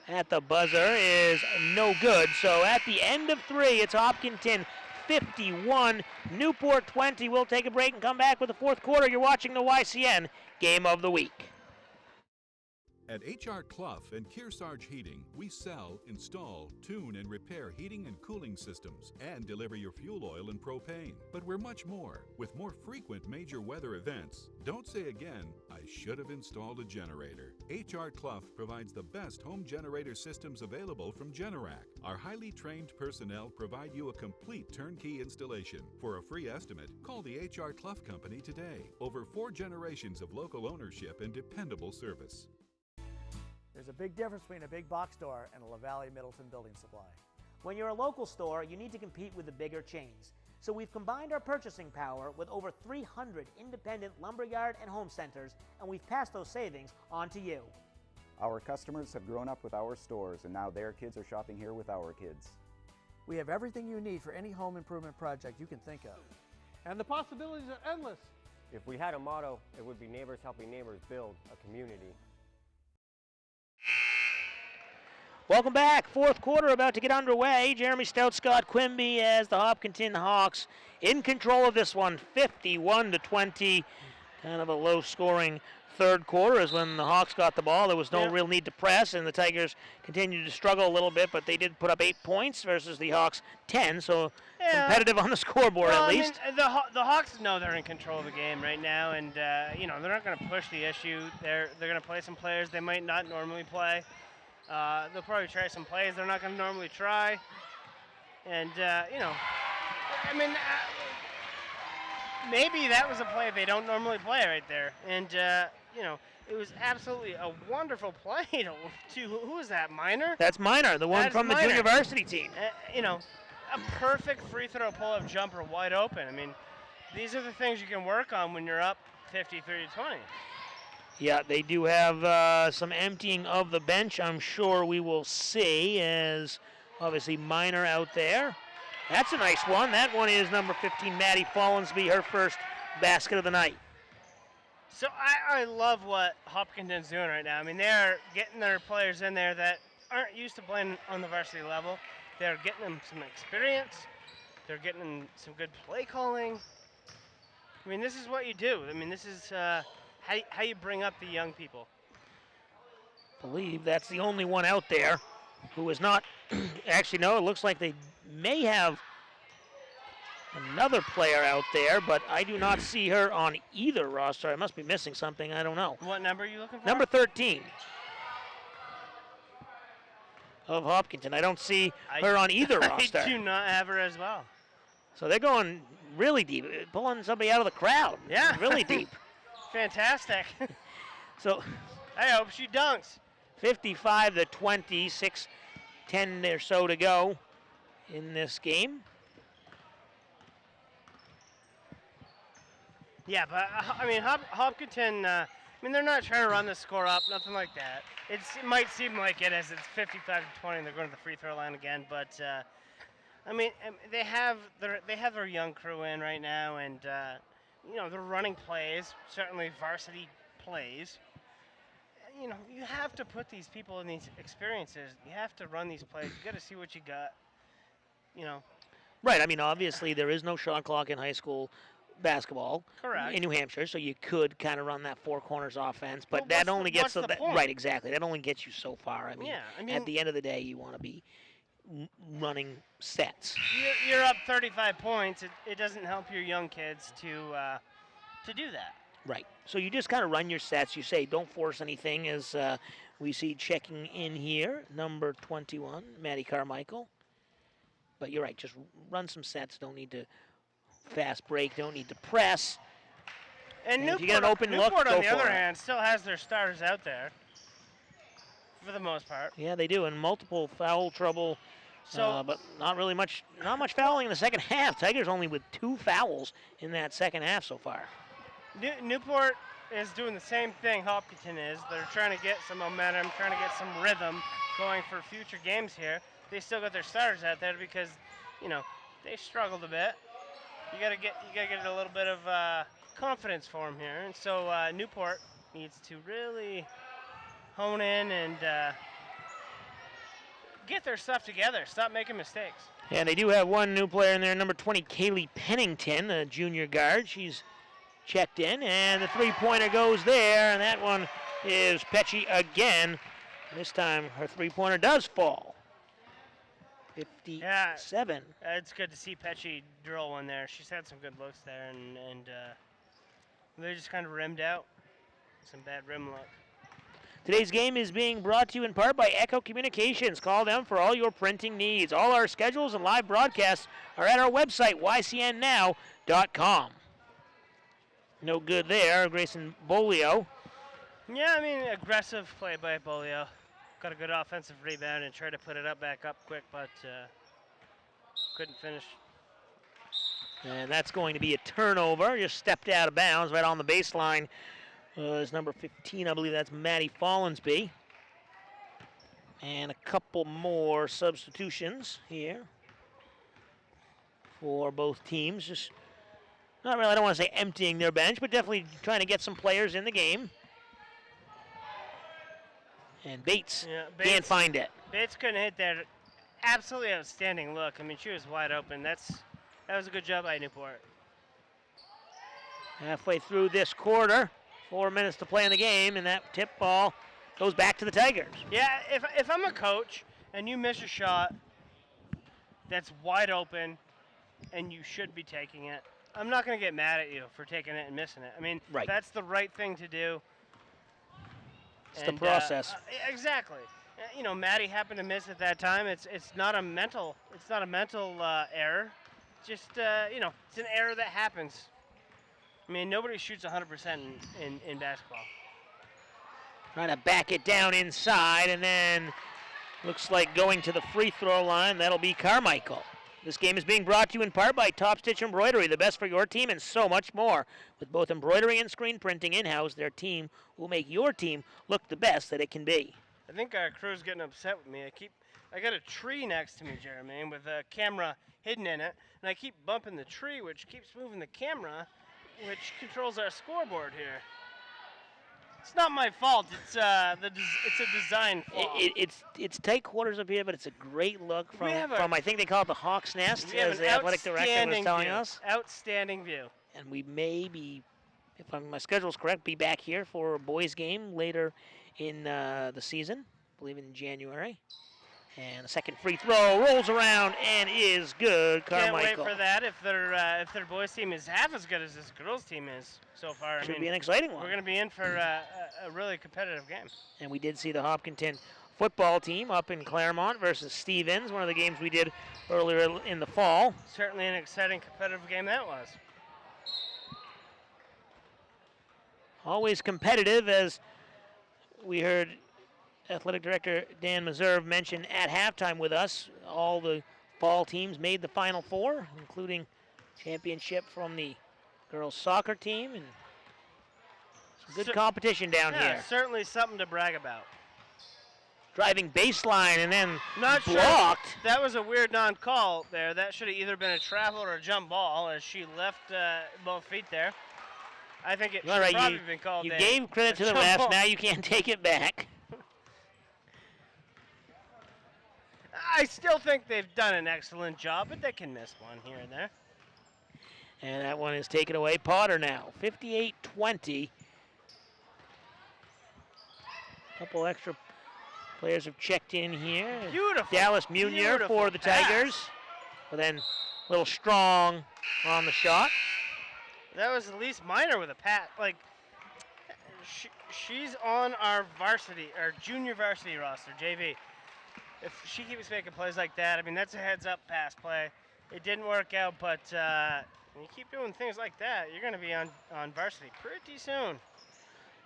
At the buzzer is no good. So at the end of three, it's Hopkinton 51, Newport 20. We'll take a break and come back with the fourth quarter. You're watching the YCN Game of the Week. At H.R. Clough and Kearsarge Heating, we sell, install, tune, and repair heating and cooling systems and deliver your fuel oil and propane. But we're much more. With more frequent major weather events, don't say again, I should have installed a generator. H.R. Clough provides the best home generator systems available from Generac. Our highly trained personnel provide you a complete turnkey installation. For a free estimate, call the H.R. Clough Company today. Over 4 generations of local ownership and dependable service. There's a big difference between a big box store and a LaValle Middleton building supply. When you're a local store, you need to compete with the bigger chains. So we've combined our purchasing power with over 300 independent lumberyard and home centers, and we've passed those savings on to you. Our customers have grown up with our stores, and now their kids are shopping here with our kids. We have everything you need for any home improvement project you can think of. And the possibilities are endless. If we had a motto, it would be neighbors helping neighbors build a community. Welcome back. Fourth quarter about to get underway. Jeremy Stout, Scott Quimby as the Hopkinton Hawks in control of this one, 51-20. Kind of a low-scoring third quarter is when the Hawks got the ball. There was no real need to press, and the Tigers continued to struggle a little bit, but they did put up 8 points versus the Hawks 10, so competitive on the scoreboard at least. I mean, the Hawks know they're in control of the game right now, and they're not going to push the issue. They're going to play some players they might not normally play. They'll probably try some plays they're not going to normally try. And, I mean, maybe that was a play they don't normally play right there. And, it was absolutely a wonderful play to who is that, Minor? That's Minor, the one from the junior varsity team. A perfect free throw pull-up jumper wide open. I mean, these are the things you can work on when you're up 50-30-20. Yeah, they do have some emptying of the bench, I'm sure we will see, as obviously Minor out there. That's a nice one. That one is number 15, Maddie Follensby, her first basket of the night. So I love what Hopkinton's doing right now. I mean, they're getting their players in there that aren't used to playing on the varsity level. They're getting them some experience. They're getting them some good play calling. I mean, this is what you do. I mean, this is how you bring up the young people. I believe that's the only one out there who is not. Actually, no, it looks like they may have another player out there, but I do not see her on either roster. I must be missing something. I don't know. What number are you looking for? Number 13 of Hopkinton. I don't see her on either roster. I do not have her as well. So they're going really deep, pulling somebody out of the crowd. Yeah. Really deep. Fantastic. So I hope she dunks. 55-20, 6:10 or so to go in this game. Yeah, but I mean, Hopkinton, they're not trying to run the score up, nothing like that. It might seem like it as it's 55-20 and they're going to the free throw line again, but they have their young crew in right now, and they're running plays, certainly varsity plays. You have to put these people in these experiences. You have to run these plays. You got to see what you got. Right. I mean, obviously there is no shot clock in high school basketball. Correct. In New Hampshire, so you could kind of run that four corners offense, but Well, that only gets what's the point? right. Exactly. That only gets you so far. I mean, Yeah, at the end of the day, you want to be running sets. You're up 35 points. It doesn't help your young kids to do that. Right. So you just kind of run your sets. You say, don't force anything, as we see checking in here, number 21, Maddie Carmichael. But you're right. Just run some sets. Don't need to fast break. Don't need to press. And if you get an open look, Newport, go on the for other it. hand, still has their starters out there for the most part. Yeah, they do, and multiple foul trouble. So- but not much fouling in the second half. Tigers only with 2 fouls in that second half so far. Newport is doing the same thing Hopkinton is. They're trying to get some momentum, trying to get some rhythm going for future games here. They still got their starters out there because, they struggled a bit. You gotta get a little bit of confidence for them here, and so Newport needs to really hone in and get their stuff together. Stop making mistakes. And they do have one new player in there, number 20, Kaylee Pennington, a junior guard. She's checked in, and the three-pointer goes there, and that one is Pecci again. This time her three-pointer does fall. 57. It's good to see Pecci drill one there. She's had some good looks there, and they just kind of rimmed out. Some bad rim luck. Today's game is being brought to you in part by Echo Communications. Call them for all your printing needs. All our schedules and live broadcasts are at our website, ycnnow.com. No good there, Grayson Bolio. Yeah, I mean, aggressive play by Bolio. Got a good offensive rebound and tried to put it back up quick, but couldn't finish. And that's going to be a turnover. Just stepped out of bounds right on the baseline. Is number 15, I believe that's Maddie Follansby. And a couple more substitutions here for both teams. Just not really, I don't want to say emptying their bench, but definitely trying to get some players in the game. And Bates can't find it. Bates couldn't hit that absolutely outstanding look. I mean, she was wide open. That was a good job by Newport. Halfway through this quarter, 4 minutes to play in the game, and that tip ball goes back to the Tigers. Yeah, if I'm a coach and you miss a shot that's wide open and you should be taking it, I'm not going to get mad at you for taking it and missing it. I mean, that's the right thing to do. It's the process. Exactly. You know, Maddie happened to miss at that time. It's not a mental error. Just it's an error that happens. I mean, nobody shoots 100% in basketball. Trying to back it down inside, and then looks like going to the free throw line. That'll be Carmichael. This game is being brought to you in part by Top Stitch Embroidery, the best for your team and so much more. With both embroidery and screen printing in-house, their team will make your team look the best that it can be. I think our crew's getting upset with me. I got a tree next to me, Jeremy, with a camera hidden in it, and I keep bumping the tree, which keeps moving the camera, which controls our scoreboard here. It's not my fault. It's a design flaw. It's tight quarters up here, but it's a great look from I think they call it the Hawk's Nest, as the athletic director was telling us. Outstanding view. And we may be, if my schedule's correct, be back here for a boys' game later in the season, I believe in January. And the second free throw rolls around and is good. Carmichael. Can't wait for that if their boys' team is half as good as this girls' team is so far. Should be an exciting one. We're going to be in for a really competitive game. And we did see the Hopkinton football team up in Claremont versus Stevens, one of the games we did earlier in the fall. Certainly an exciting competitive game that was. Always competitive, as we heard Athletic Director Dan Meserve mention at halftime with us. All the fall teams made the Final Four, including championship from the girls soccer team, and some good competition down here. Certainly something to brag about. Driving baseline and then Not blocked. Sure. That was a weird non-call there. That should have either been a travel or a jump ball, as she left both feet there. I think it should have probably been called. You gave credit to the refs. Now you can't take it back. I still think they've done an excellent job, but they can miss one here and there. And that one is taken away. Potter now, 58-20. Couple extra players have checked in here. Beautiful. Dallas Munier for the Tigers. But then a little strong on the shot. That was at least minor with a pat. Like, she's on our junior varsity roster, JV. If she keeps making plays like that, I mean, that's a heads-up pass play. It didn't work out, but when you keep doing things like that, you're going to be on varsity pretty soon.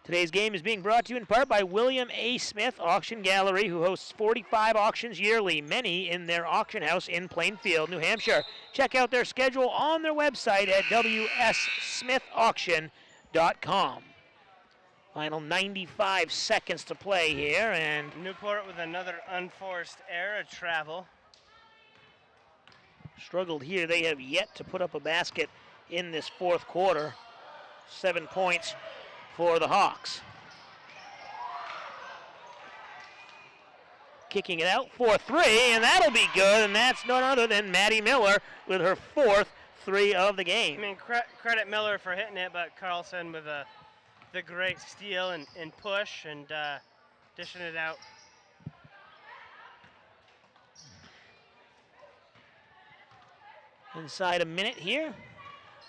Today's game is being brought to you in part by William A. Smith Auction Gallery, who hosts 45 auctions yearly, many in their auction house in Plainfield, New Hampshire. Check out their schedule on their website at wsmithauction.com. Final 95 seconds to play here, and Newport with another unforced error, travel. Struggled here. They have yet to put up a basket in this fourth quarter. 7 points for the Hawks. Kicking it out for three, and that'll be good, and that's none other than Maddie Miller with her fourth three of the game. I mean, credit Miller for hitting it, but Carlson with a the great steal and push and dishing it out. Inside a minute here.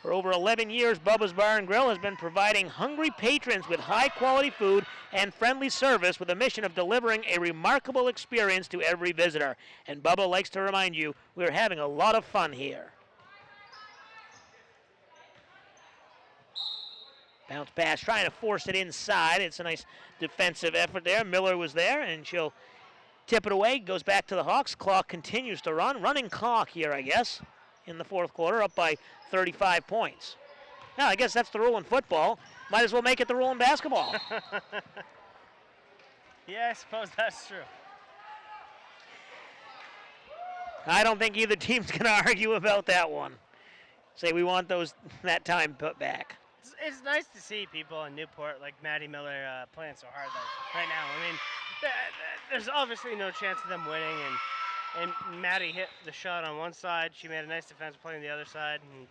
For over 11 years, Bubba's Bar and Grill has been providing hungry patrons with high-quality food and friendly service with a mission of delivering a remarkable experience to every visitor. And Bubba likes to remind you, we're having a lot of fun here. Bounce pass, trying to force it inside. It's a nice defensive effort there. Miller was there, and she'll tip it away. Goes back to the Hawks. Clock continues to run. Running clock here, I guess, in the fourth quarter, up by 35 points. Now, I guess that's the rule in football. Might as well make it the rule in basketball. Yeah, I suppose that's true. I don't think either team's going to argue about that one. Say we want that time put back. It's nice to see people in Newport like Maddie Miller playing so hard right now. I mean, there's obviously no chance of them winning, and Maddie hit the shot on one side. She made a nice defense play on the other side, and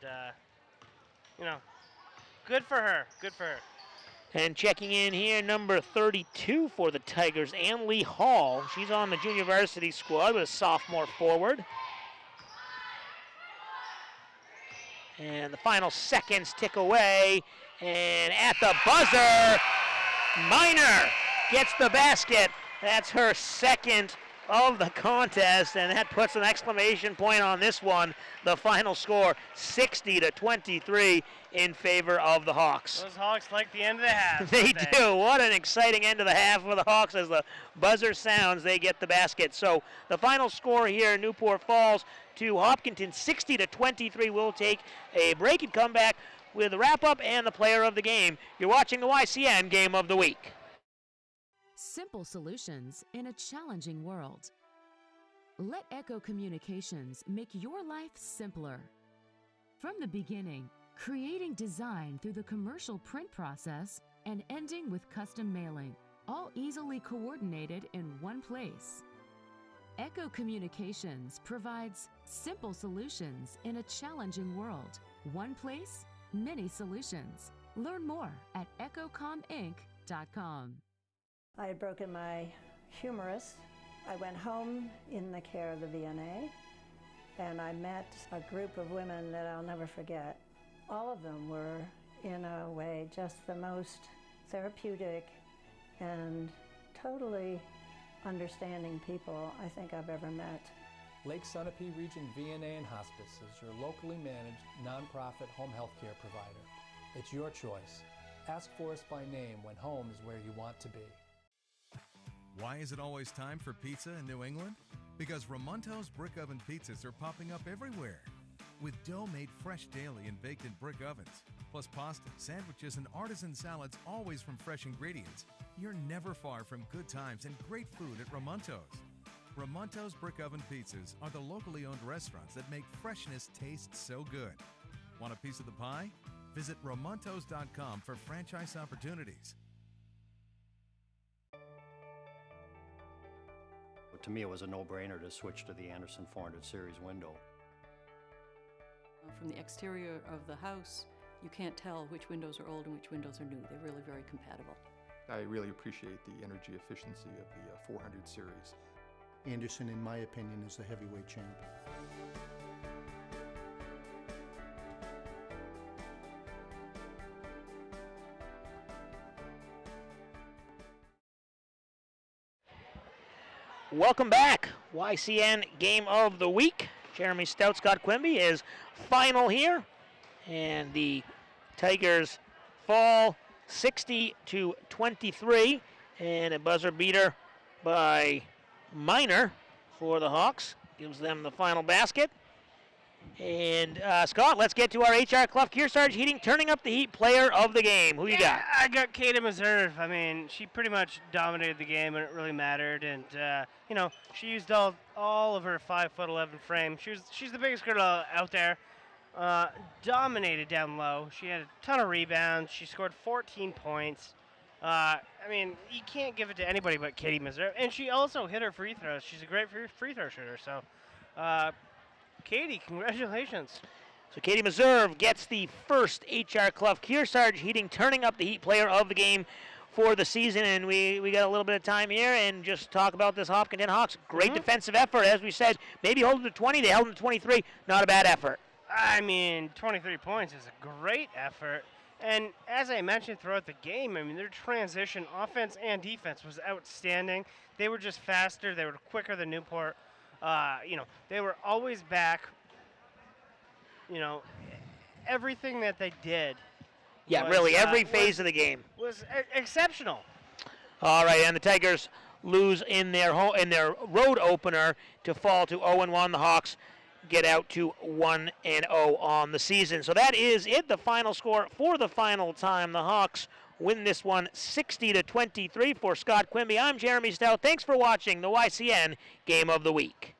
good for her. Good for her. And checking in here, number 32 for the Tigers, Ann Lee Hall. She's on the junior varsity squad with a sophomore forward. And the final seconds tick away. And at the buzzer, Miner gets the basket. That's her second of the contest, and that puts an exclamation point on this one. The final score, 60-23 in favor of the Hawks. Those Hawks like the end of the half. They do. What an exciting end of the half for the Hawks. As the buzzer sounds, they get the basket. So the final score here, Newport Falls to Hopkinton, 60-23. We'll take a break and come back with the wrap-up and the player of the game. You're watching the YCN Game of the Week. Simple solutions in a challenging world. Let Echo Communications make your life simpler. From the beginning, creating design through the commercial print process and ending with custom mailing, all easily coordinated in one place. Echo Communications provides simple solutions in a challenging world. One place, many solutions. Learn more at echocominc.com. I had broken my humerus. I went home in the care of the VNA, and I met a group of women that I'll never forget. All of them were, in a way, just the most therapeutic and totally understanding people I think I've ever met. Lake Sunapee Region VNA and Hospice is your locally managed nonprofit home health care provider. It's your choice. Ask for us by name when home is where you want to be. Why is it always time for pizza in New England? Because Ramonto's brick oven pizzas are popping up everywhere. With dough made fresh daily and baked in brick ovens, plus pasta, sandwiches, and artisan salads always from fresh ingredients, you're never far from good times and great food at Ramonto's. Ramonto's brick oven pizzas are the locally owned restaurants that make freshness taste so good. Want a piece of the pie? Visit Ramontos.com for franchise opportunities. To me, it was a no-brainer to switch to the Anderson 400 series window. From the exterior of the house, you can't tell which windows are old and which windows are new. They're really very compatible. I really appreciate the energy efficiency of the 400 series. Anderson, in my opinion, is the heavyweight champion. Welcome back. YCN Game of the Week. Jeremy Stout, Scott Quimby is final here. And the Tigers fall 60-23. And a buzzer beater by Miner for the Hawks. Gives them the final basket. And Scott, let's get to our HR Clough Kearsarge Heating Turning Up the Heat player of the game. Who you got? I got Katie Meserve. I mean, she pretty much dominated the game when it really mattered, and she used all of her 5'11" frame. She's the biggest girl out there. Dominated down low. She had a ton of rebounds. She scored 14 points. I mean, you can't give it to anybody but Katie Meserve, and she also hit her free throws. She's a great free throw shooter. So. Katie, congratulations. So Katie Meserve gets the first HR Clough Kearsarge Heating Turning Up the Heat player of the game for the season. And we got a little bit of time here and just talk about this Hopkinton Hawks. Great defensive effort, as we said. Maybe hold them to 20. They held them to 23. Not a bad effort. I mean, 23 points is a great effort. And as I mentioned throughout the game, I mean, their transition, offense and defense, was outstanding. They were just faster. They were quicker than Newport. They were always back. Everything that they did. Yeah, really, every phase of the game was exceptional. All right, and the Tigers lose in their road opener to fall to 0-1. The Hawks get out to 1-0 on the season. So that is it. The final score for the final time. The Hawks win this one 60-23. For Scott Quimby, I'm Jeremy Stout. Thanks for watching the YCN Game of the Week.